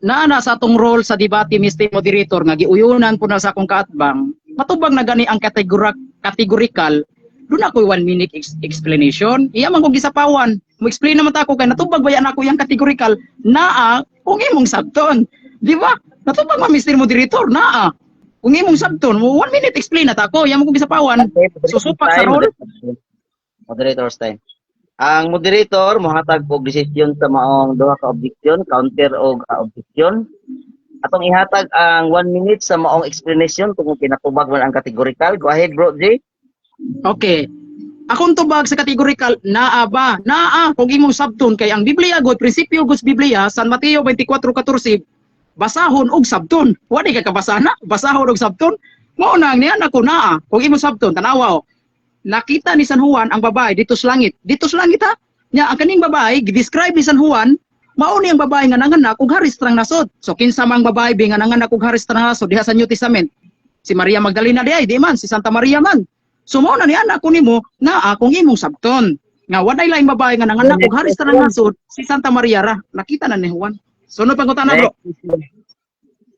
Na sa atong role sa debate, Mr. Moderator, nga giuyunan po na sa akong kaatbang, matubag na gani ang categorical, doon ako 1 minute explanation. Iya man kong gisapawan. Mo explain naman ta ako kay natubag bayan ako yang categorical naa kung imong sabton. Di ba? Natubag man Mr. Moderator naa. Kung imong sabton, mo 1 minute explain na ta ako, iya man kong gisapawan. Susupak sa role. Moderator's time. Ang moderator mohatag og desisyon sa maong duha ka objection, counter og objection. Atong ihatag ang 1 minute sa maong explanation kung kinatubag man ang categorical. Go ahead bro, Jay. Okay. Akong tubag sa categorical naa ba? Naa kung imong sabton kay ang Biblia god prinsipyo gud sa Biblia San Mateo 24:14 basahon og sabton. Wa di ka kabasana, basahon og sabton. Mao na niya nako naa kung imong sabton tanawa. Nakita ni San Juan ang babae dito sa langit. Dito sa langit ha. Nya ang kaning babae gi-describe ni San Juan mao ni ang babae nga nanganak og haris trang nasod. So kinsa mang babae nga nanganak og haris trang nasod diha sa New Testament? Si Maria Magdalena di man, si Santa Maria man. So mao na ni anak ko nimo na akong imong sabton. Nga waday laing babae nga nanganak og haris trang nasod si Santa Maria ra. Nakita na ni Juan. Sunod pangutana bro.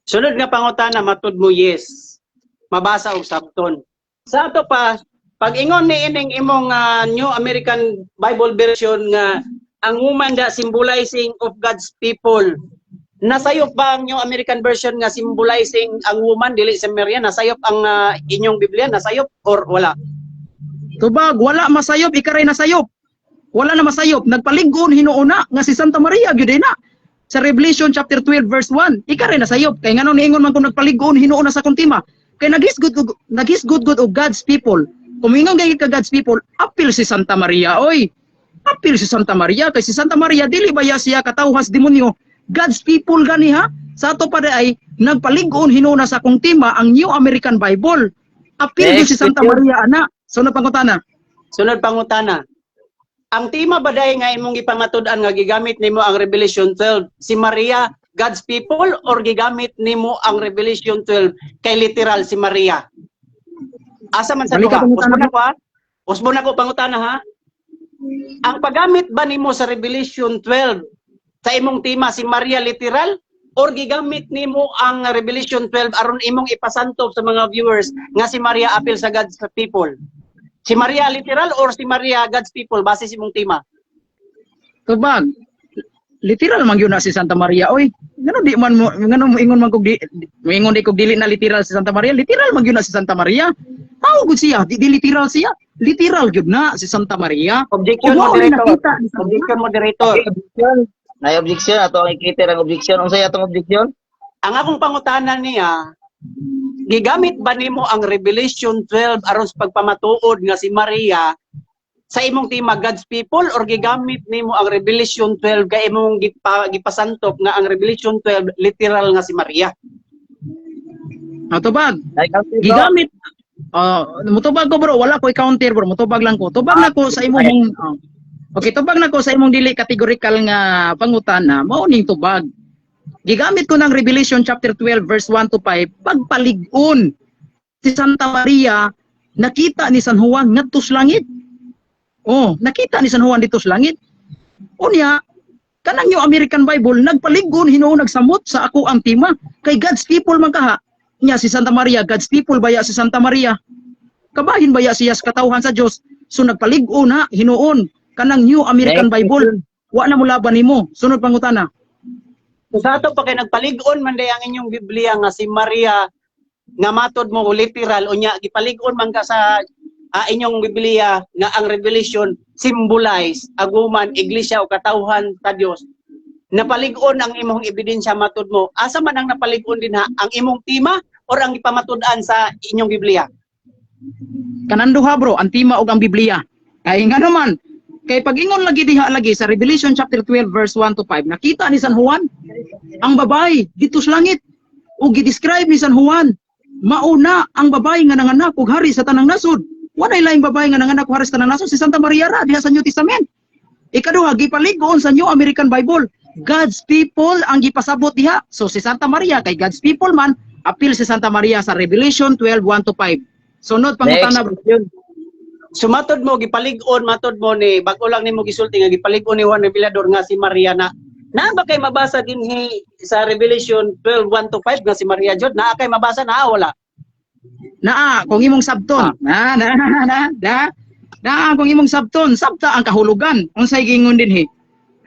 Sunod nga pangutana matud mo yes. Mabasa og sabton. Sa ato pa pag ingon ni ining imong New American Bible version nga ang woman da symbolizing of God's people. Nasayop ba ang New American version nga symbolizing ang woman dili si Maria? Nasayop ang inyong Biblia? Nasayop or wala? Tubag wala masayop ikaray nasayop. Wala na masayop nagpalig-on hinuuna nga si Santa Maria gyud na. Sa Revelation chapter 12 verse 1 ikaray nasayop kay ngano niingon man kung nagpalig-on hinuuna sa kuntima kay nagisgud og God's people. Kumingon kay ka God's people, apil si Santa Maria, oy. Apil si Santa Maria, kay si Santa Maria, dili ba siya katawhas demonyo? God's people gani ha? Sa ato pa ay, nagpalig-on hinuna sa kong tima ang New American Bible. Apil si Santa Maria, ana. Sunod pangutana. Sunod pangutana. Ang tima ba dahi nga imong ipangatud-an nga gigamit nimo ang Revelation 12, si Maria, God's people, or gigamit nimo ang Revelation 12 kay literal si Maria? Asa man sa duha? Usbon ako pangutana ha. Ang paggamit ba nimo sa Revelation 12 sa imong tema si Maria literal or gigamit nimo ang Revelation 12 aron imong ipasantop sa mga viewers nga si Maria apil sa God's people? Si Maria literal or si Maria God's people base sa imong tema? Tubag. Literal man gyud na si Santa Maria, oy. Ngano di man mo ngano mo ingon man kog di moingon di kog dili na literal si Santa Maria? Literal man gyud na si Santa Maria. Mao gud siya, di literal siya. Literal gyud na si Santa Maria. Objection moderator. Objection moderator. Nay objection ato ang ikiter ang objection. Unsay atong objection? Ang akong pangutanan niya, gigamit ba nimo ang Revelation 12 aron sa pagpamatuod nga si Maria sa imong tema God's people or gigamit nimo ang Revelation 12 kay imong gipasantop nga ang Revelation 12 literal nga si Maria? Tubag. Gigamit mutubag ko bro, wala ko i-counter bro, mutubag lang ko. Tubag na ko sa imong okay, tubag na ko sa imong dili categorical nga pangutana, mao ning tubag. Gigamit ko ng Revelation chapter 12 verse 1 to 5 pagpalig-on si Santa Maria nakita ni San Juan ngadto sa langit. Oh, nakita ni San Juan dito sa langit. Unya, kanang New American Bible nagpalig-on hinuon nagsamot sa ako ang tema kay God's people man kaha. Nya si Santa Maria, God's people baya si Santa Maria. Kabahin baya siya sa katawhan sa Dios. So nagpalig-on ha hinuon kanang New American Bible. Wa na mo laban nimo. Sunod pangutana. So sa ato pa kay nagpalig-on man day ang inyong Biblia nga si Maria nga matod mo literal unya gipalig-on man ka sa inyong Biblia nga ang Revelation symbolize aguman iglesia o katawhan sa Dios. Napalig-on ang imong ebidensya matod mo. Asa man ang napalig-on din ha? Ang imong tema or ang ipamatud-an sa inyong Biblia? Kananduha bro, ang tema ug ang Biblia. Kay nga naman, kay pag-ingon lagi diha lagi sa Revelation chapter 12 verse 1 to 5, nakita ni San Juan ang babae dito sa langit. Ug gi-describe ni San Juan, mauna ang babae nga nanganak og hari sa tanang nasod. Walay laing babae nga nanganak og hari sa tanang nasod si Santa Maria ra diha sa New Testament. Ikaduha, gipalig-on sa New American Bible, God's people ang gipasabot diha. So si Santa Maria kay God's people man, apil si Santa Maria sa Revelation 12:1-5. Sunod pangutana bro. Sumatod mo gipalig-on matod mo ni bag-o lang nimo gisulti nga gipalig-on ni Juan Revelador nga si Maria na ba kay mabasa dinhi sa Revelation 12:1-5 nga si Maria jud naa kay mabasa na wala. Naa kung imong sabton. Kung imong sabton, sabta ang kahulugan. Unsay gingon dinhi?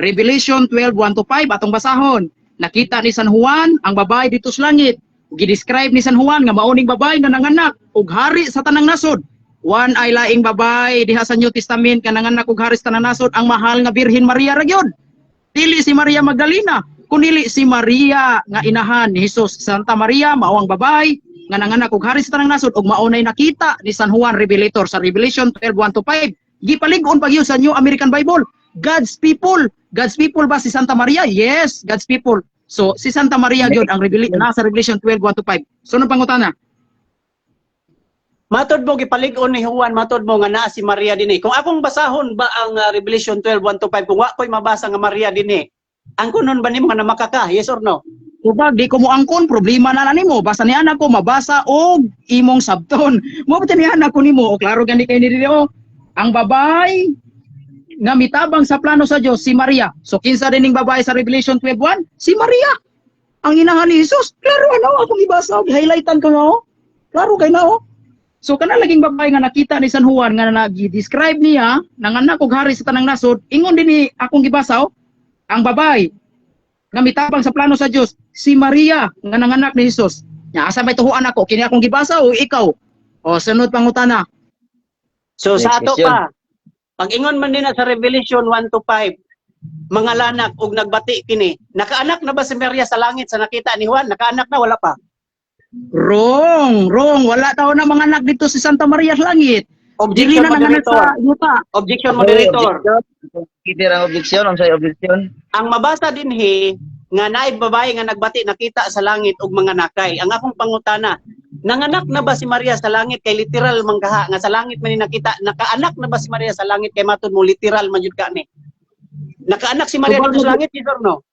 Revelation 12:1-5 atong basahon. Nakita ni San Juan ang babae dito sa langit. Gidescribe ni San Juan nga mauning babae nga nanganak og hari sa tanang nasod. One ay laing babae diha sa New Testament nga nanganak og hari sa tanang nasod ang mahal nga Birhen Maria ra gyud. Dili si Maria Magdalena, kundi si Maria nga inahan ni Hesus. Santa Maria mao ang babae nga nanganak og hari sa tanang nasod ug maunay nakita ni San Juan Revelator sa Revelation 12:1-5. Gipalig-on pa gyud sa New American Bible. God's people ba si Santa Maria? Yes, God's people. So si Santa Maria gyud ang nasa Revelation 12:1-5. Sunod pangutana. Matod mo gipalig-on ni Juan matod mo nga naa si Maria dinhi. Kung akong basahon ba ang Revelation 12:1-5 kung wa ko'y mabasa nga Maria dinhi, ang kunon ba nimo nga namakaka? Yes or no? Tubag, di ko mo angkon, problema na nimo. Basta ni anak ko mabasa og imong sabton. Mo ni anak ko nimo, o klaro gani kay ni dito. Ang babay nga mitabang sa plano sa Dios si Maria. So kinsa dining babae sa Revelation 12:1? Si Maria. Ang inahan ni Jesus. Klaro ano akong ibasa og highlightan ko no. Klaro kay nao. So kana laging babae nga nakita ni San Juan nga nagi-describe niya nanganak og hari sa tanang nasod, ingon dinhi akong gibasa ang babae nga mitabang sa plano sa Dios si Maria nga nanganak ni Jesus. Nya asa may tuhuan ako kini akong gibasa o ikaw? O sunod pangutana. So sa ato Yes, pa, pag ingon man din na sa Revelation 1-5, mga lanak og nagbati kini, nakaanak na ba si Maria sa langit sa nakita ni Juan? Nakaanak na wala pa? Wrong. Wala daw na mga anak dito si Santa Maria sa langit. Dili Objection na nanganak moderator. sa yuta. Objection moderator. Kitir ang objection, unsay objection? Ang mabasa dinhi nga naay babae nga nagbati nakita sa langit og mga nakay. Ang akong pangutana, nanganak na ba si Maria sa langit kay literal manggaha nga sa langit man ni nakita, nakaanak na ba si Maria sa langit kay matud mo literal man jud ka ni? Nakaanak si Maria dito sa langit, yes or no?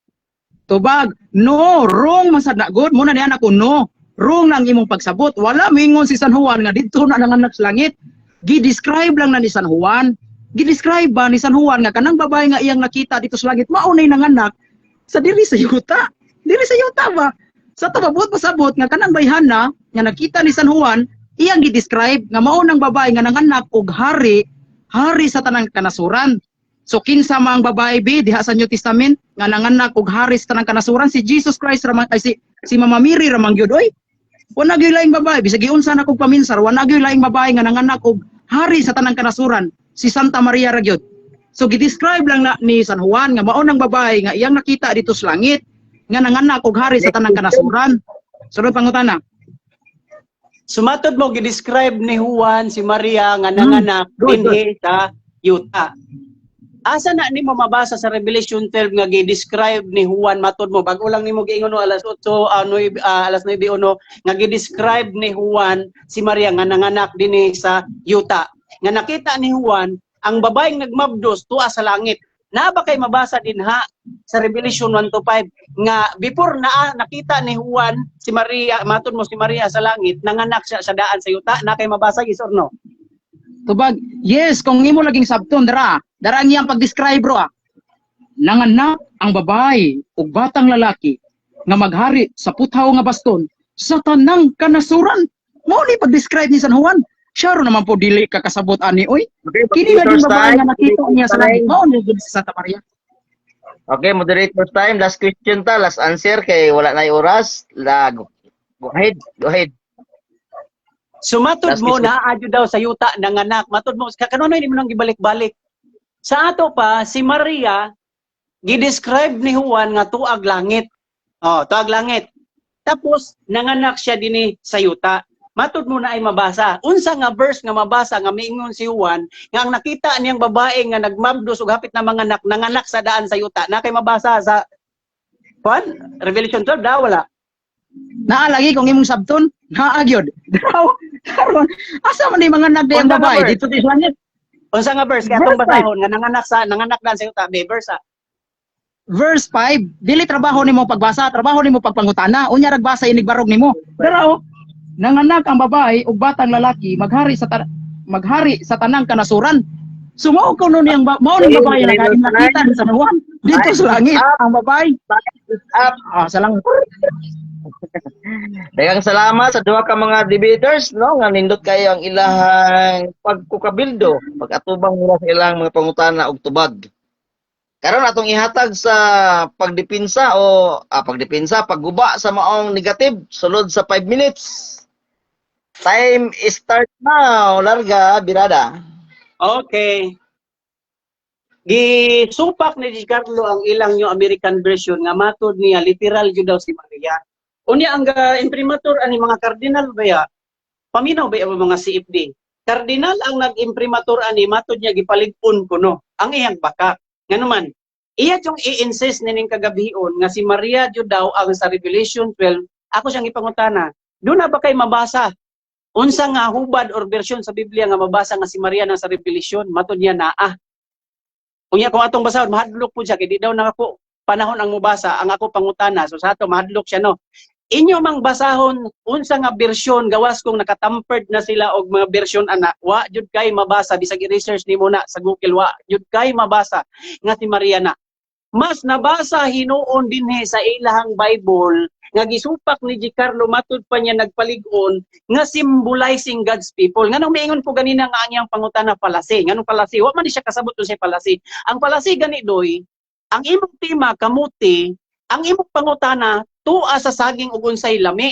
Tubag, no, wrong man sad na good. Muna ni anak ko, no. Wrong lang imong pagsabot. Wala mingon si San Juan nga dito na nanganak sa langit. Gi-describe lang na ni San Juan. Gi-describe ba ni San Juan nga kanang babae nga iyang nakita dito sa langit maunay nanganak sa diri sa yuta. Diri sa yuta ba? Sa tababot pasabot nga kanang bayhana nga nakita ni San Juan, iyang gi-describe nga maunang babae nga nanganak og hari sa tanang kanasuran. So kinsa man ang babae bi diha sa New Testament nga nanganak og hari sa tanang kanasuran si Jesus Christ ramang ay si Mama Mary ramang gyud oy. Wala gyud laing babae bisag giunsa na kog paminsar, wala gyud laing babae nga nanganak og hari sa tanang kanasuran si Santa Maria ra gyud. So gi-describe lang na ni San Juan nga mao nang babae nga iyang nakita dito sa langit nga nanganak og hari sa tanang kanasuran. Sunod pangutana. Sumatod mo gi-describe ni Juan si Maria nga nanganak dinhi sa yuta. Asa na nimo mabasa sa Revelation 12 nga gi-describe ni Juan matod mo bago lang nimo giingon no alas 8 alas 9:01 nga gi-describe ni Juan si Maria nga nanganak dinhi sa yuta. Nga nakita ni Juan ang babaeng nagmabdos tuwa sa langit. Na ba kay mabasa dinha sa Revelation 1-5 nga before na nakita ni Juan si Maria matod mo si Maria sa langit nanganak siya sa daan sa yuta na kay mabasa is or no? Tubag, yes, kung imo laging sabton dara niyang pag-describe bro nanganak ang babae ug batang lalaki nga maghari sa puthaw nga baston sa tanang kanasuran. Mao ni pag-describe ni San Juan. Siya ro naman po dili ka kasabot ani oy. Kini laging babae nga nakita niya sa langit. Mao ni gid si Santa Maria. Okay, moderator's time. Last question ta, last answer kay wala na oras. Go ahead. Sumatod Last mo question. na adyo daw sa yuta nanganak. Matod mo kanunoy nimo nang gibalik-balik. Sa ato pa si Maria gi-describe ni Juan nga tuag langit. Oh, tuag langit. Tapos nanganak siya dinhi sa yuta. Matod mo na ay mabasa. Unsa nga verse nga mabasa nga miingon si Juan nga ang nakita niyang babae nga nagmabdos ug hapit na manganak nanganak sa daan sa yuta. Na kay mabasa sa Juan Revelation 12 daw wala. Naa lagi kung imong sabton, naa gyud. Daw karon asa man ni mga nagday ang Unsa nga babae verse? dito sa langit? Unsa nga verse kay atong basahon nga nanganak daan sa yuta, may verse. verse 5, dili trabaho nimo pagbasa, trabaho nimo pagpangutana. Unya ragbasa inig barog nimo. Pero nanganak ang babae ug batang lalaki maghari sa tanang kanasuran. Sumao ko nun yung mao ning babae nga nakita sa nuwan dito sa langit ang babae. Up. Sa langit. Daghang salamat sa duha ka mga debaters no nga nindot kayo ang ilahang pagkukabildo, pag-atubang mula sa ilang mga pangutana ug tubag. Karon atong ihatag sa pagguba sa maong negative sulod sa 5 minutes. Time is start now, larga birada. Okay. Gisupak ni Giancarlo ang ilang New American version nga matod niya literal jud daw si Maria. Unya ang imprimatur ani mga kardinal baya. Paminaw ba ang mga CFD? Kardinal ang nag-imprimatur ani matod niya gipalig-on kuno ang iyang baka. Nganuman, iya yung i-insist nining kagabion nga si Maria jud daw ang sa Revelation 12. Ako siyang ipangutana. Doon na ba kay mabasa? Unsa nga hubad or version sa Biblia nga mabasa nga si Maria nang sa Revelation? Matod niya naa. Unya kung atong basahon mahadlok po siya kay di daw na ako panahon ang mubasa ang ako pangutana. So sa ato mahadlok siya no. Inyo mang basahon unsa nga bersyon gawas kung nakatampered na sila og mga bersyon ana wa jud kay mabasa bisag i-research nimo na sa Google wa jud kay mabasa nga si Maria na. Mas nabasa hinuon dinhi sa ilahang Bible nga gisupak ni Giancarlo matud pa niya nagpalig-on nga symbolizing God's people. Nganong miingon ko ganina nga ang iyang pangutana palasi. Nganong palasi? Wa man ni siya kasabot sa palasi. Ang palasi gani doy, ang imong tema kamuti, ang imong pangutana tuwa sa saging ug unsay lami.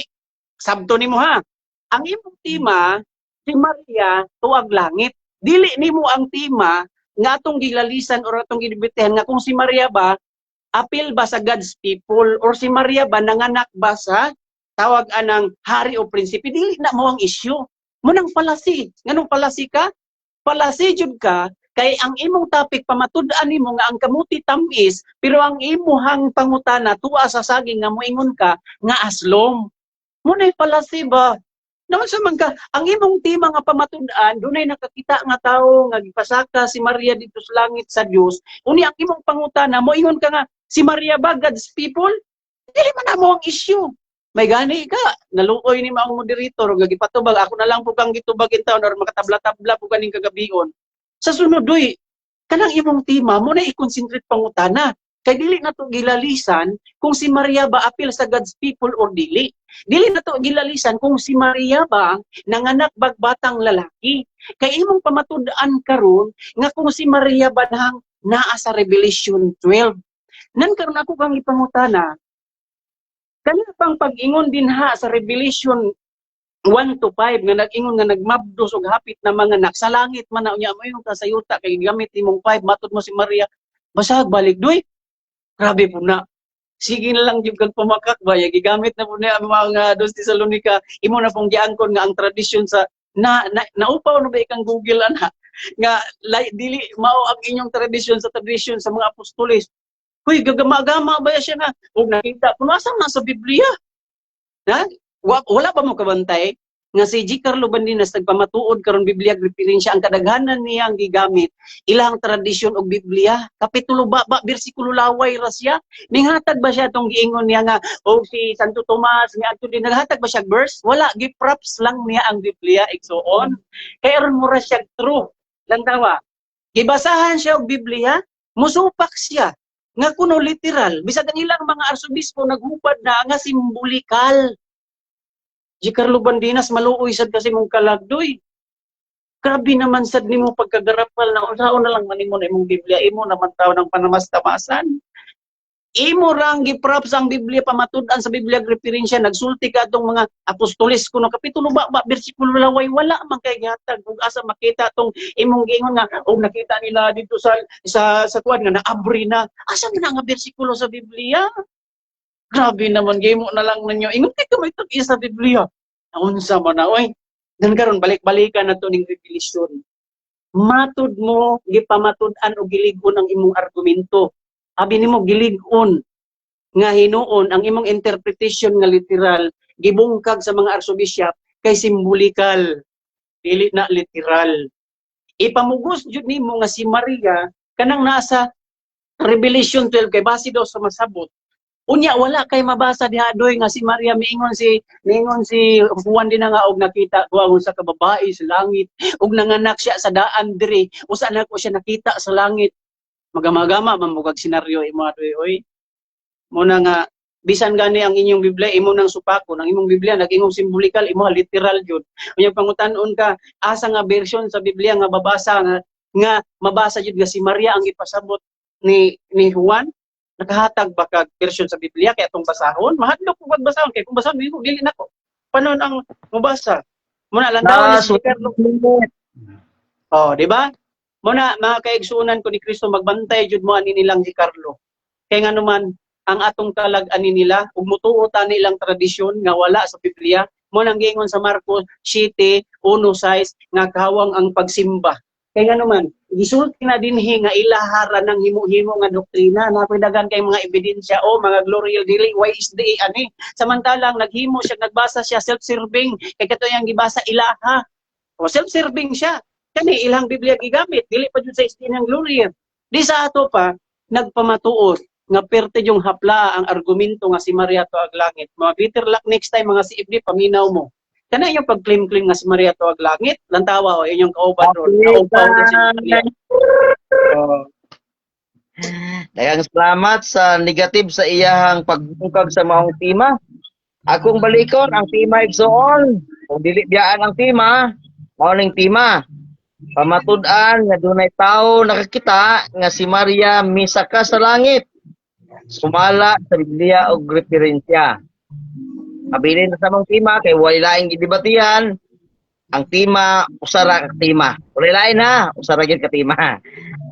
Sabto nimo ha. Ang imong tema si Maria tuag langit. Dili nimo ang tema nga atong gilalisan or atong gidibitehan nga kung si Maria ba apil ba sa God's people or si Maria ba nanganak ba sa tawag anang hari o prinsipe. Dili na mo ang issue. Munang palasi. Nganong palasi ka? Palasi jud ka kay ang imong topic pamatud-an nimo nga ang kamuti tamis pero ang imuhang pangutana tuwa sa saging nga moingon ka nga aslom. Munay palasi ba? Naman sa man ka, ang imong tema nga pamatud-an dunay nakakita nga tawo nga gipasaka si Maria dito sa langit sa Dios. Uni ang imong pangutana moingon ka nga si Maria ba God's people? Dili man na mo ang issue. May gani ka, naluoy ni maong moderator nga gipatubag ako na lang po kang gitubag in town or makatabla-tabla po kaning kagabion. Sa sunod doy, kanang imong tema mo na i-concentrate pangutana. Kay dili na to gilalisan kung si Maria ba apil sa God's people or dili. Dili na to gilalisan kung si Maria ba nanganak bag batang lalaki. Kay imong pamatud-an karon nga kung si Maria ba nang naa sa Revelation 12. Nan karon ako kang ipangutana. Kanina pang pag-ingon din ha sa Revelation 1 to 5 nga nag-ingon nga nagmabdos og hapit na mga anak sa langit man na unya mo yung kasayuta kay gamit nimong 5 matud mo si Maria basag balik doy. Grabe po na. Sige na lang yung pumakak ba gigamit na po na ang mga dos Tesalonica imo na pong giangkon nga ang tradisyon sa naupaw na ba ikang Google ana nga dili mao ang inyong tradisyon sa mga apostoles. Hoy, gagama-gama ba siya nga? Huwag nakita. Kung nasaan na sa Biblia? Ha? Wala pa mo kabantay? Nga si Giancarlo Bandinas, nagpamatuod karon Biblia, referensya, ang kadaghanan niya ang gigamit, ilang tradisyon og Biblia, kapitulo ba, bersikulo laway ra siya. Ninghatag ba siya itong giingon niya nga, o si Santo Tomas, ni Antonio, naghatag ba siya verse? Wala, giprops lang niya ang Biblia, igsoon. Kaya ron mo ra siya true. Lang tawa. Gibasahan siya og Biblia, musupak siya nga kuno literal bisag ang ilang mga arsobispo naghupad na nga simbolikal. Giancarlo Bandinas maluoy sad kasi mong kalagdoy. Grabe naman sad nimo pagkagarapal na unsaon na lang manimo na imong Biblia imo naman tawo ng panamas-tamasan. Imo rang giprops ang Biblia pamatud-an sa Biblia referensya nagsulti ka atong mga apostoles kuno kapitulo ba bersikulo laway wala man kay gihatag ug asa makita tong imong giingon nga og nakita nila dito sa kuan nga naabri na asa man nga bersikulo sa Biblia. Grabe naman gimo na lang ninyo ingon kay kamay tag sa Biblia. Unsa man na oy. Dan karon balik-balikan nato ning revelation. Matud mo gipamatud-an og gilig-on ang imong argumento. Abi nimo gilig-on nga hinuon ang imong interpretation nga literal gibungkag sa mga arsobishop kay simbolikal dili na literal. Ipamugos jud nimo nga si Maria kanang nasa Revelation 12 kay base daw sa masabot. Unya wala kay mabasa diha doy nga si Maria miingon si Juan din nga og nakita ko ang usa ka babae sa langit ug nanganak siya sa daan diri usa na ko siya nakita sa langit. Magamagama mamugag senaryo imo adoy oy. Muna nga bisan gani ang inyong Biblia imo nang supako ang imong Biblia nag-ingong simbolikal imo literal jud. Unya pangutan-on ka asa nga version sa Biblia nga babasa nga mabasa jud nga si Maria ang ipasabot ni Juan. Nakahatag ba kag version sa Biblia kay atong basahon? Mahadlok ko pagbasahon kay kung basahon dili nako. Panon ang mabasa? Muna lantawan ni Carlo. Oh, di ba? Muna mga kaigsuonan ko ni Kristo magbantay jud mo ani nilang si Carlo. Kay nga naman ang atong kalag-ani nila ug mutuo ta nilang tradisyon nga wala sa Biblia. Mo nang giingon sa Marcos 7:1-6 nga kahawang ang pagsimba. Kay nga naman gisulti na dinhi nga ilahara ng himo-himo nga doktrina na dagan kay mga ebidensya o mga glorial dili YSD ani samantalang naghimo siya nagbasa siya self-serving kay kato yang gibasa ilaha o self-serving siya kani ilang Biblia gigamit dili pa jud sa SD ng glorial di sa ato pa nagpamatuos nga perte yung hapla ang argumento nga si Maria tuag langit mga bitter luck next time mga CFD paminaw mo. Kana yung pag-claim-claim nga si Maria tuag langit, lantawa o inyong kauban ron. Kauban si Maria. Daghang salamat sa negative sa iyahang pagbungkag sa maong tema. Akong balikon ang tema igsoon. Kung dili biyaan ang tema, mao ning tema. Pamatud-an nga dunay tawo nakakita nga si Maria misaka sa langit. Sumala sa Biblia og referensya. Mabilin na sa mong tema kay wala laing gidebatihan. Ang tema usara ka tema. Wala lain ha, usara gyud ka tema.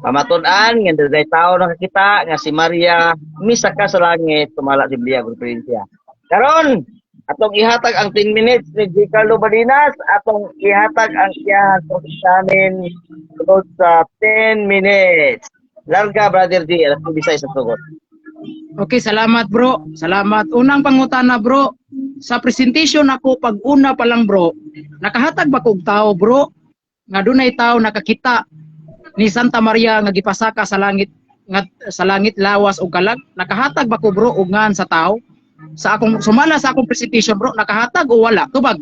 Pamatud-an nga dunay tawo nakakita nga si Maria misaka sa langit sumala sa Biblia og referensya. Karon atong ihatag ang 10 minutes ni J. Carlo Badinas, atong ihatag ang iyang examen tungod sa 10 minutes. Larga, Brother G, alas 26 sa tugot. Okay, salamat bro. Salamat. Unang pangutana bro, sa presentation ako pag una pa lang bro, nakahatag ba kog tao bro nga dunay tao nakakita ni Santa Maria nga gipasaka sa langit lawas o kalag? Nakahatag ba ko bro og ngan sa tao? Sa akong sumala sa akong presentation bro, nakahatag o wala? Tubag.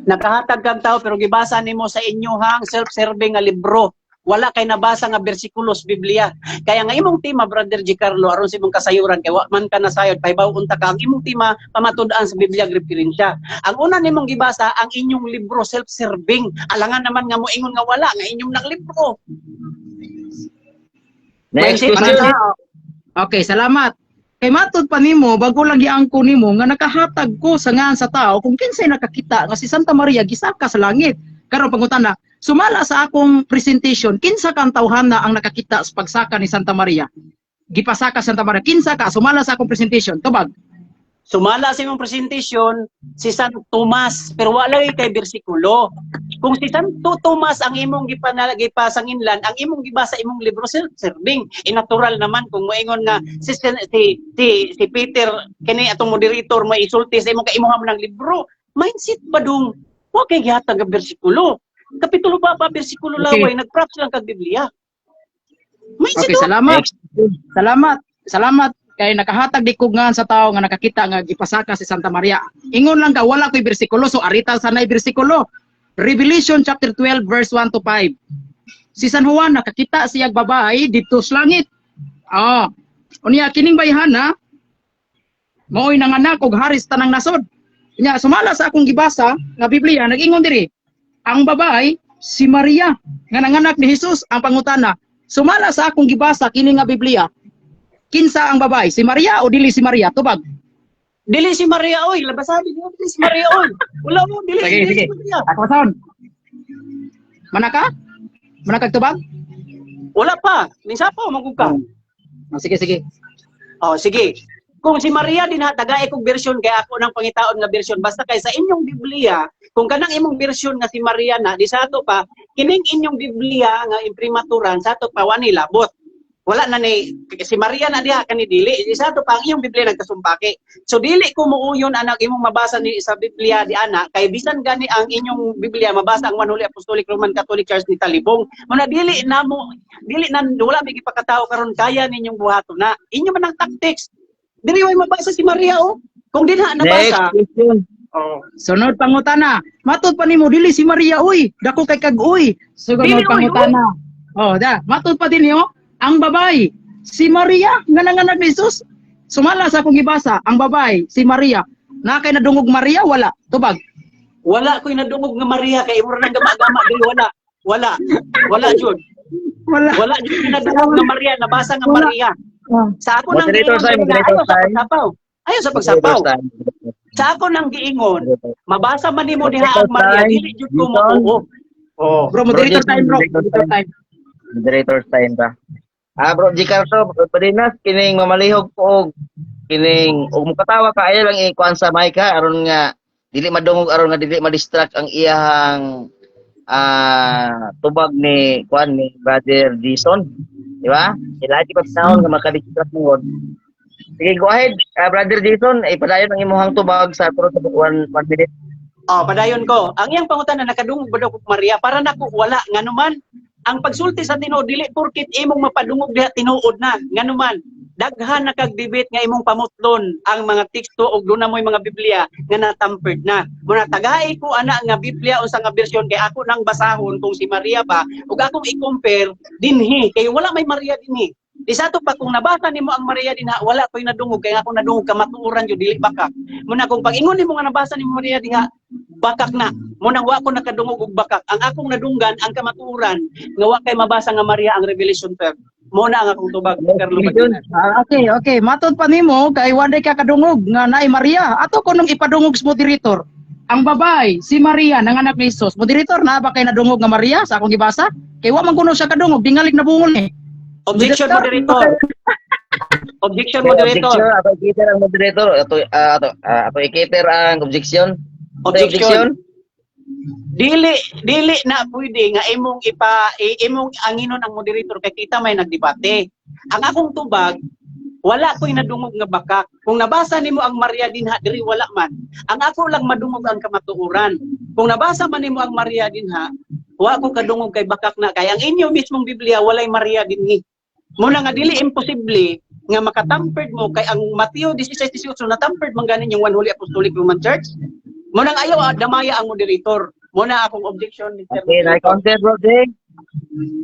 Nakahatag kang tao pero gibasa nimo sa inyohang self-serving nga libro. Wala kay nabasa nga bersikulos Biblia. Kaya nga imong tema Brother G. Carlo aron sa imong kasayuran kay wa man ka nasayod pahibaw unta ka ang imong tema pamatud-an sa Biblia referensya. Ang una nimong gibasa ang inyong libro self-serving. Alangan naman nga mo ingon nga wala nga inyong nang libro. Next question. Okay, salamat. Kay matud pa nimo bago lang giangko nimo nga nakahatag ko sa ngan sa tao kung kinsay nakakita nga si Santa Maria gisaka sa langit. Karon pangutana, sumala sa akong presentation, kinsa kang tawhana ang nakakita sa pagsaka ni Santa Maria? Gipasaka Santa Maria, kinsa ka? Sumala sa akong presentation, tubag. Sumala sa imong presentation si Santo Tomas pero wala kay bersikulo. Kung si Santo Tomas ang imong gipasanginlan, ang imong gibasa imong libro self-serving. Natural naman kung moingon nga si Peter kini atong moderator may isulti sa imong kaimuham ng libro. Mindset ba dong? Wa kay gihatag nga bersikulo. Kapitulo pa bersikulo laway nagprops lang kag Biblia. Okay, salamat. Salamat kay nakahatag di kog ngan sa tao nga nakakita nga gipasaka si Santa Maria. Ingon lang ka wala koy bersikulo so arita sanay bersikulo. Revelation chapter 12 verse 1 to 5. Si San Juan nakakita siyang babae dito sa langit. Unya kining bayhana mao'y nanganak og haris tanang nasod. Nya sumala sa akong gibasa nga Biblia nag-ingon diri ang babae si Maria nga nanganak ni Jesus. Ang pangutana, sumala sa akong gibasa kini nga Biblia, kinsa ang babae, si Maria o dili si Maria? Tubag. Dili si Maria oy, labasabi dili si Maria oy. Wala mo dili si Maria. Ako sound. Manaka? Manaka tubag? Wala pa. Minsa pa magug ka. Sige. Sige. Kung si Maria din tagay kog version kay ako nang pangitaon nga version basta kay sa inyong Biblia kung kanang imong version nga si Maria na di sa ato pa kining inyong Biblia nga imprimaturan sa ato pa wa nilabot Wala na ni si Maria na diha kani dili. Isa to pang iyong Biblia nagkasumpaki. So dili ko muuyon anak imong mabasa ni sa Biblia di ana kay bisan gani ang inyong Biblia mabasa ang One Holy Apostolic Roman Catholic Church ni Talibong. Muna dili na wala may gipakatao karon kaya ninyong buhaton na. Inyo man ang tactics. Dili way mabasa si Maria oh. Kung di na nabasa. Oh. Sunod pangutana. Matud pa nimo dili si Maria uy, dako kay kag uy. Sunod Dili, uy, pangutana. Oh, da, matud pa din niyo ang babae si Maria nga nanganak ni Jesus. Sumala sa akong gibasa, ang babae si Maria. Na kay nadungog Maria wala. Tubag. Wala ko'y nadungog nga Maria kay imo nang gama-gama dili wala jud. Wala jud nadungog nga Maria nabasa nga Maria. Sa ako nang Moderator time, moderator time. Ayaw sa pagsapaw. Sa ako nang giingon, mabasa man nimo diha ang Maria, dili jud ko matuo. Oh, Bro, moderator time bro. Moderator time. Moderator's time ba? Bro, Gicardo, Padinas, kining mamalihog po og kining og mukatawa ka ayo lang ikuan sa mic ha aron nga dili madungog aron nga dili ma-distract ang iyang tubag ni kuan ni Brother Jason, di ba? Ilagi pa sound nga makadistract mo. Sige, go ahead, Brother Jason, ipadayon ang imong tubag sa turo sa 1 minute. Oh, padayon ko. Ang iyang pangutan na nakadungog ba daw kog Maria para nako wala nganuman. Ang pagsulti sa Tinuod dili porkit imong mapadungog diha tinuod na nganuman. Daghan na kag debate nga imong pamutlon ang mga teksto og duna mo'y mga Biblia nga na-tampered na. Muna tagay ko ana nga Biblia unsa nga bersyon kay ako nang basahon kung si Maria pa ug akong i-compare dinhi kay wala may Maria dinhi. Di sa to pa kung nabasa nimo ang Maria dinha wala ko'y nadungog kay ako nadungog kamatuoran jud dili bakak. Muna kung pag-ingon nimo nga nabasa nimo Maria diha bakak na. Muna wa ko nakadungog og bakak. Ang akong nadunggan ang kamatuoran nga wa kay mabasa nga Maria ang Revelation 12. Muna ang akong tubag Carlo Badinas. Okay. Matud pa nimo kay wa day ka kadungog nga naay Maria. Ato ko nung ipadungog sa moderator. Ang babae si Maria nanganak ni Jesus. Moderator na ba kay nadungog nga Maria sa akong gibasa? Kay wa man kuno siya kadungog, dingalig na bungol ni. Objection moderator. Objection moderator. Ato i-cater ang moderator. Ato i-cater ang objection. Objection. Dili na pwede nga imong imong anginon ang moderator kay kita may nagdebate. Ang akong tubag wala ko'y nadungog nga bakak. Kung nabasa nimo ang Maria dinha diri wala man. Ang ako lang madungog ang kamatuoran. Kung nabasa man nimo ang Maria dinha, wa ko kadungog kay bakak na kay ang inyo mismong Biblia walay Maria dinhi. Muna nga dili imposible nga makatampered mo kay ang Mateo 16:18 na tampered man ganin yung One Holy Apostolic Roman Church. Muna nga ayaw damaya ang moderator. Muna akong objection Mr. Okay, na-counter bro, Jay.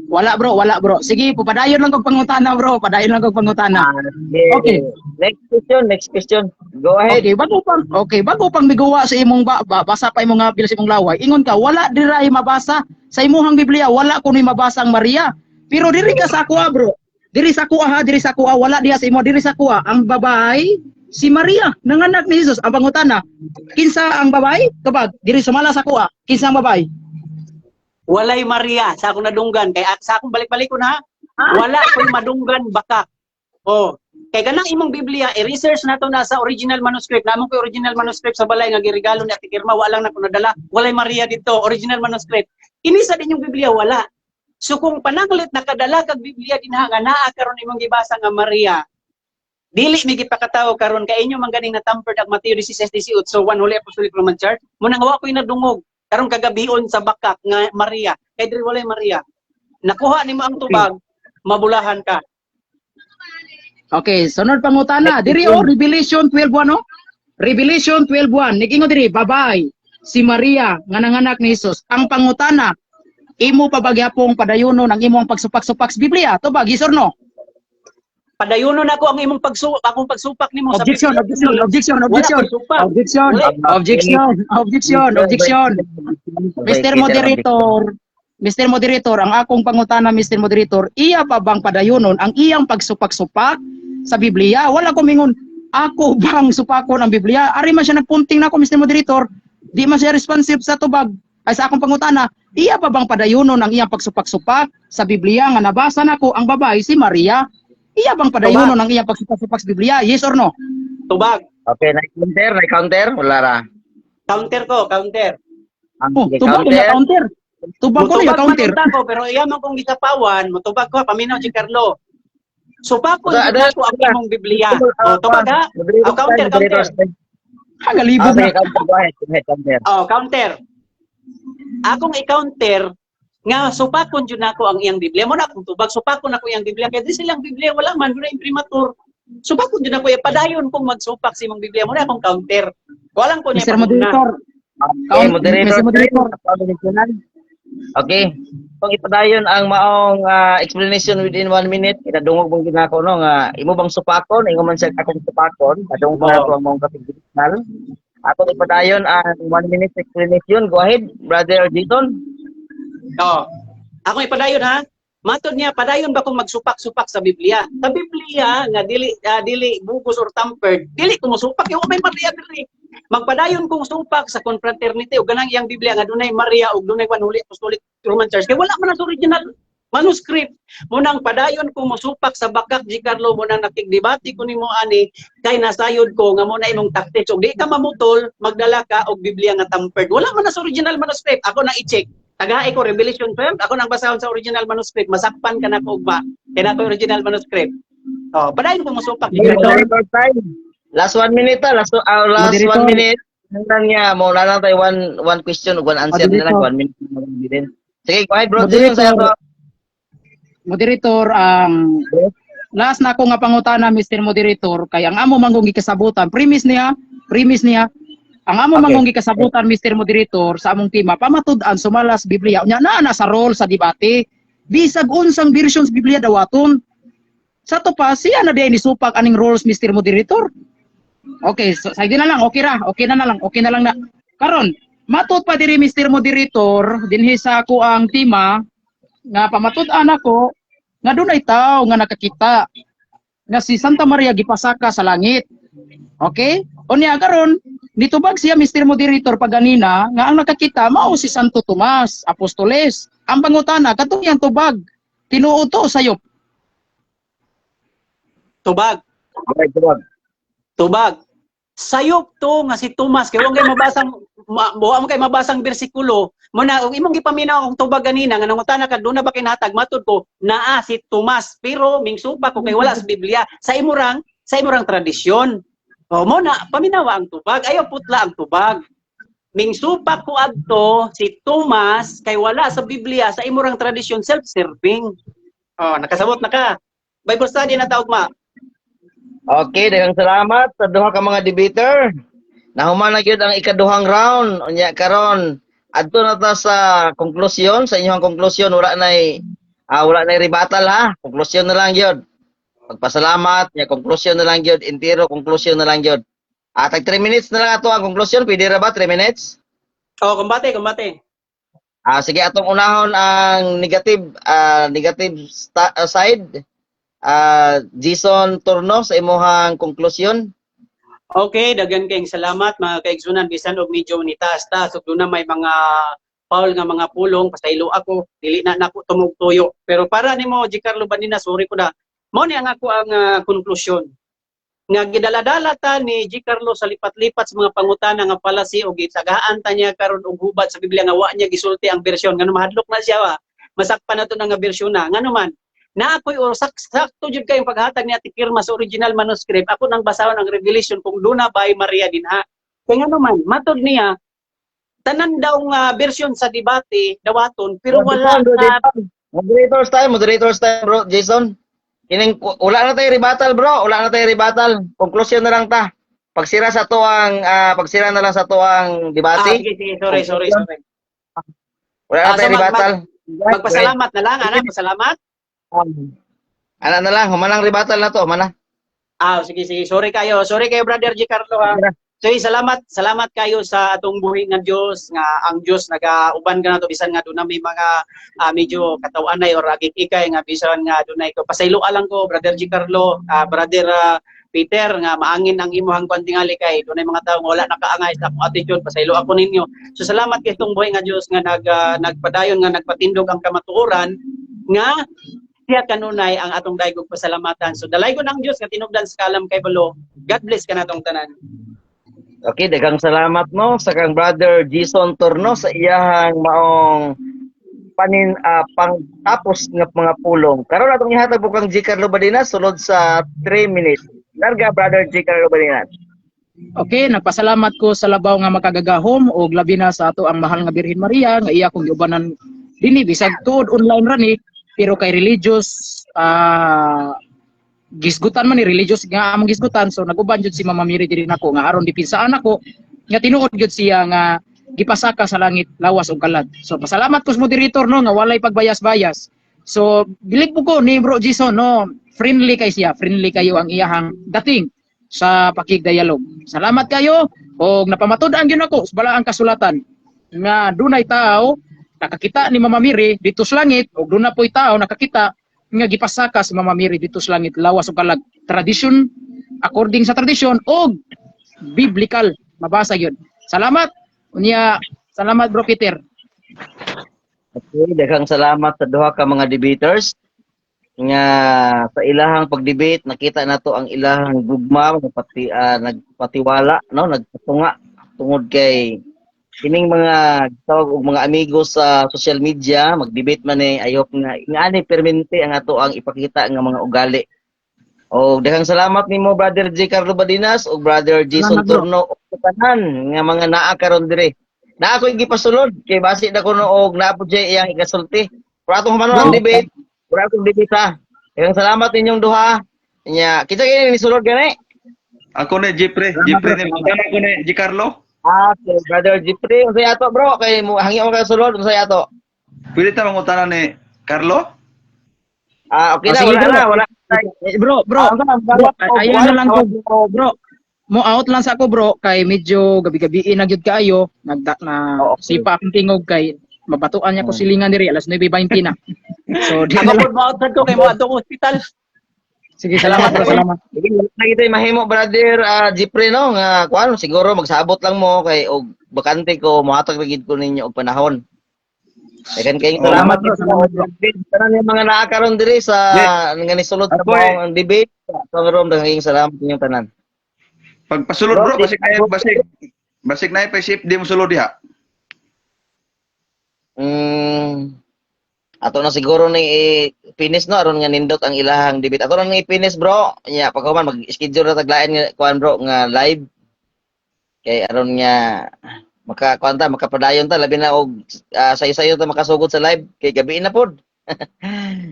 Wala bro. Sige, padayon lang kog pangutana bro. Padayon lang kog pangutana. Okay. Next question. Go ahead. Okay, bago pang miguwa sa imong basa pa imong apil sa imong laway. Ingon ka, wala diri mabasa sa imong Biblia, wala kuno mabasa ang Maria. Pero diri ka sa kuha bro. Diri sa kuha, wala diha sa imo, diri sa kuha ang babae si Maria nanganak ni Jesus. Ang pangutana, kinsa ang babae? Tubag, diri sumala sa kuha, kinsa ang babae? Walay Maria sa akong nadunggan kay sa akong balik-balik ko na wala ko'y madunggan bakak. Oh, kay ganang imong Biblia i-research nato na sa original manuscript. Namon ko original manuscript sa balay nga giregalo ni Ate Kirma, wala lang na ko nadala. Walay Maria dito, original manuscript. Kinisa din yung Biblia wala. So kung pananglit nakadala kag Biblia dinha nga naa karon imong gibasa nga Maria, dili mi gipakatawo karon kay inyo man ganing natampered ang Mateo 16:18 so One Holy Apostolic Roman Church. Muna nga wa ko'y nadungog karon kagabion sa bakak nga Maria. Kay diri walay Maria. Nakuha nimo ang tubag, mabulahan ka. Okay, sunod pangutana. Diri Revelation 12:1 no? Revelation 12:1. Nigingon diri babae si Maria nga nanganak ni Jesus. Ang pangutana, imo pa bagyapong padayonon ang imong pagsupak-supak sa Biblia? To ba, yes or no? Padayonon ako ang imong akong pagsupak nimo sa Objection. Mr. Moderator, ang akong pangutana, Mr. Moderator, iya pa bang padayonon ang iyang pagsupak-supak sa Biblia? Wala ko mingon, ako bang supakon ang Biblia? Ari man siya nagpunting na ako, Mr. Moderator. Di man siya responsive sa tubag. Ay sa akong pangutana, iya pa bang padayonon ang iyang pagsupak-supak sa Biblia nga nabasa nako ang babae si Maria? Iya bang padayonon ang iyang pagsupak-supak sa Biblia? Yes or no? Tubag. Okay, na-counter, wala ra. Counter. Oh, tubag na counter. Tubag ko na yung counter. Ko, pero iyaman kong gitapawan, matubag ko, paminaw si Carlo. Supakon Ada- jud nako ang imong Biblia. O tubag ha. Moderator Oh, counter, time, moderator counter. time. Hagalibog Sige, na. counter. Go ahead, counter. Oh, counter. Akong i-counter nga supakon jud nako ang iyang Biblia. Mo na akong tubag supakon ako iyang Biblia kay di silang Biblia wala man na imprimatur. Supakon jud ako padayon kung magsupak si imong Biblia. Mo na akong counter. Walang ko niya Mr. Moderator. Okay, moderator. Mr. Moderator. Okay. Kung ipadayon ang maong explanation within 1 minute, itadungog mong ginako no nga imo bang supakon, ingo man siya akong supakon, padung ko nato ang maong kapigital. Atong ipadayon ang 1 minute explanation. Go ahead, Brother Jason. Oh. Ako ipadayon ha. Matod niya padayon ba kung magsupak-supak sa Biblia? Sa Biblia nga dili bugos or tampered, dili ko mosupak yung may Maria diri. Magpadayon kong supak sa confraternity o ganang iyang Biblia nga dunay Maria o dunay Panuli Apostolic Roman Church. Kaya wala man ang original manuscript. Munang padayon kong mosupak sa bakak G. Carlo mo nang nakigdebate ko nimo ani kay nasayod ko nga mo na imong tactics og di ka mamutol magdala ka og Biblia nga tampered. Wala man ang original manuscript. Ako na i-check. Tagaay ko Revelation 12, ako nang basahon sa original manuscript, masakpan ka na ko ugma. Kaya na ko original manuscript. Oh, padayon ko mosupak. Moderator time. Last 1 minute last Moderator. 1 minute. Nang niya mo na lang tayo one question ug one answer na lang 1 minute na lang din. Sige, go ahead bro. Jason, sa'yo to. Moderator, last na ako nga pangutana, Mr. Moderator, kay ang amo manggong gikasabutan, premise niya, ang amo Okay. manggong gikasabutan, Mr. Moderator, sa among tema, pamatud-an, sumalas Biblia, nya na sa role sa debate, bisag unsang versions Biblia dawaton. Sa to pa, siya na din isupak aning roles, Mr. Moderator. Okay, so sige na lang, okay na lang na. Karon, matud pa diri Mr. Moderator, dinhi sa ako ang tema, nga pamatud-an ako, nga dunay tao nga nakakita, nga si Santa Maria gipasaka sa langit. Okay? O niya karon, nitubag siya Mr. Moderator paganina, nga ang nakakita mao si Santo Tomas, Apostoles. Ang pangutana, katong yang tubag, tinuod to sayop. Tubag. Okay, tubag. Tubag. Sayop to nga si Tomas kay wa kay mabasang buwa mo kay mabasang bersikulo mo na og imong gipaminaw akong tubag ganina nga nangutana ka duna ba kinatag matud ko naa si Tomas pero mingsupa ko kay wala sa Biblia sa imurang tradisyon. O mo na paminawa ang tubag ayaw putla ang tubag. Mingsupa ko adto si Tomas kay wala sa Biblia sa imurang tradisyon self-serving. Oh, nakasabot na ka. Bible study na taog ma. Okay, daghang salamat sa duha ka mga debater. Nahuman na gyud ang ikaduhang round. Unya karon adto na ta sa konklusyon, sa inyong konklusyon wala nay rebuttal ha. Konklusyon na lang gyud. Pagpasalamat, nya konklusyon na lang gyud, entero konklusyon na lang gyud. Tag 3 minutes na lang ato ang konklusyon, pwede ra ba 3 minutes? Oh, kumbate. Sige atong unahon ang negative side. Jason Torno sa imuhang konklusyon. Okay, daghan kayong salamat mga kaigsunan bisan og medyo ni taas-taas ug doon na may mga foul nga mga pulong pasaylo ako dili na nako tumugtuyo. Pero para nimo G. Carlo Bandina, sorry ko na. Mao ni ang ako ang konklusyon. Nga gidaladala ta ni G. Carlo sa lipat-lipat sa mga pangutana nga palasi og gitsagaan ta niya karon og hubad sa Biblia nga wa niya gisulti ang bersyon ngano mahadlok na siya wa. Masakpan na to nga bersyon na ngano man. Na ako'y sakto jud kayong paghatag ni Ate Kirma sa original manuscript. Ako nang basahon ang Revelation kung Luna by Maria dinha. Kaya nga naman, matod niya, tanan daw nga version sa debate, dawaton, pero wala sa... Moderators time bro, Jason. Kining wala na tayo rebuttal bro, wala na tayo rebuttal. Konklusyon na lang ta. Pagsira na lang sa tuang debate. Sige, sorry. Wala na tayo rebuttal. Magpasalamat na lang, anak, pasalamat. Ano na lang, humanang rebuttal na to, humana. Sige. Sorry kayo, Brother G. Carlo ha. So, salamat kayo sa atong buhi nga Dios nga ang Dios nagauban ka nato bisan nga doon na may mga medyo katawanay or agik-ikay nga bisan nga dunay ko pasaylo lang ko Brother G. Carlo, Brother Peter nga maangin ang imuhang kwantingali kay dunay mga tawo nga wala nakaangay sa akong attitude pasaylo ako ninyo. So salamat kay itong buhi nga Dios nga nagpadayon nga nagpatindog ang kamatuoran nga siya kanunay ang atong daigog pasalamatan. So dalay ko ng Dios nga tinubdan sa kalam kay Balo. God bless ka natong tanan. Okay, daghang salamat no sa kang Brother Jason Torno sa iyang maong panin pang tapos nga mga pulong. Karon atong ihatag po kang G. Carlo Badinas sulod sa 3 minutes. Larga, brother G. Carlo Badinas. Okay, nagpasalamat ko sa labaw nga makagagahom o labi na sa ato ang mahal nga Birhen Maria nga iya kong giubanan dinhi bisag tuod online rani pero kay religious gisgutan man ni religious nga among gisgutan so naguban jud si Mama Mary diri nako nga aron dipinsaan ako nga tinuod jud siya nga gipasaka sa langit lawas ug kalat. So pasalamat ko sa moderator no nga walay pagbayas-bayas. So bilig po ko ni Bro Jason no friendly kay siya, friendly kayo ang iyahang dating sa pakigdialog. Salamat kayo og napamatud-an gyud ako sa balaang kasulatan nga dunay tao nakakita ni Mama Mary dito sa langit og dunay po'y tao nakakita nga gipasaka si Mama Mary dito sa langit lawas ug kalag tradition according sa tradisyon og biblical mabasa yun. Salamat unya, salamat Bro Peter. Okay, daghang salamat sa duha ka mga debaters nga sa ilahang pagdebate nakita nato ang ilahang gugma nagpatiwala no nagpatunga tungod kay kining mga tawag og mga amigos sa social media magdebate man ni ayok nga ingani permente ang ato ang ipakita nga mga ugali. O daghang salamat nimo brother J. Carlo Badinas ug brother Jason Salamat, bro. Turno ug tanan nga mga naa karon dire. Na ako gipasulod kay basi na ko no og naa po jay iyang ikasulti. Pero atong humano ang Bro. debate, pero atong debate ha. Daghang salamat ninyong duha. Nya kita kini ni sulod gani. Ako ni Jeffrey ni magana ko ni G. Carlo. Okay, brother Jeffrey, unsay ato bro kay mo hangi mo kay sulod unsay ato. Pwede ta mangutana ni Carlo? Okay na Sige, wala. Bro, ayan na lang ko bro. Mo out lang sa ako bro kay medyo gabi-gabi na gyud kaayo Okay. sipa akong tingog kay mabatuan niya ko silingan diri alas 9:20 na. So di na Ako lang. po mautad ko kay mo atong hospital. Sige, salamat bro, salamat. Sige, na kita mahimo brother Jeffrey no nga kuan siguro magsabot lang mo kay og bakante ko mohatag ra gid ko ninyo og panahon. Dagan kay salamat bro, salamat, bro. Tanan yung mga naa karon diri sa nga nisulod sa Ako, bawang ang debate. Sa rom daghang salamat ninyong tanan. Pagpasulod bro, basig na pa ship di mo sulod diha. Ato na siguro ni finish no aron nga nindot ang ilahang debate. Ato na ni finish bro. Nya pagkahuman mag-schedule na taglain nga kuan bro nga live. Kay aron nga makakuanta makapadayon ta labi na og sayo-sayo ta makasugod sa live kay gabi na pod.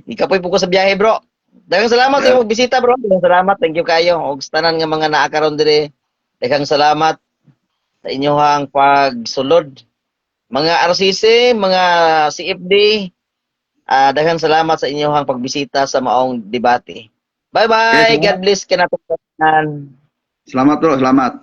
Ikapoy po ko sa biyahe bro. Daghang salamat sa imong bisita bro. Daghang salamat, thank you kayo og sa tanan nga mga naa karon diri. Daghang salamat sa inyohang pagsulod. Mga RCC, mga CFD, daghang salamat sa inyohang pagbisita sa maong debate. Bye-bye. Yes, God bless kinato tanan. Selamat bro, selamat.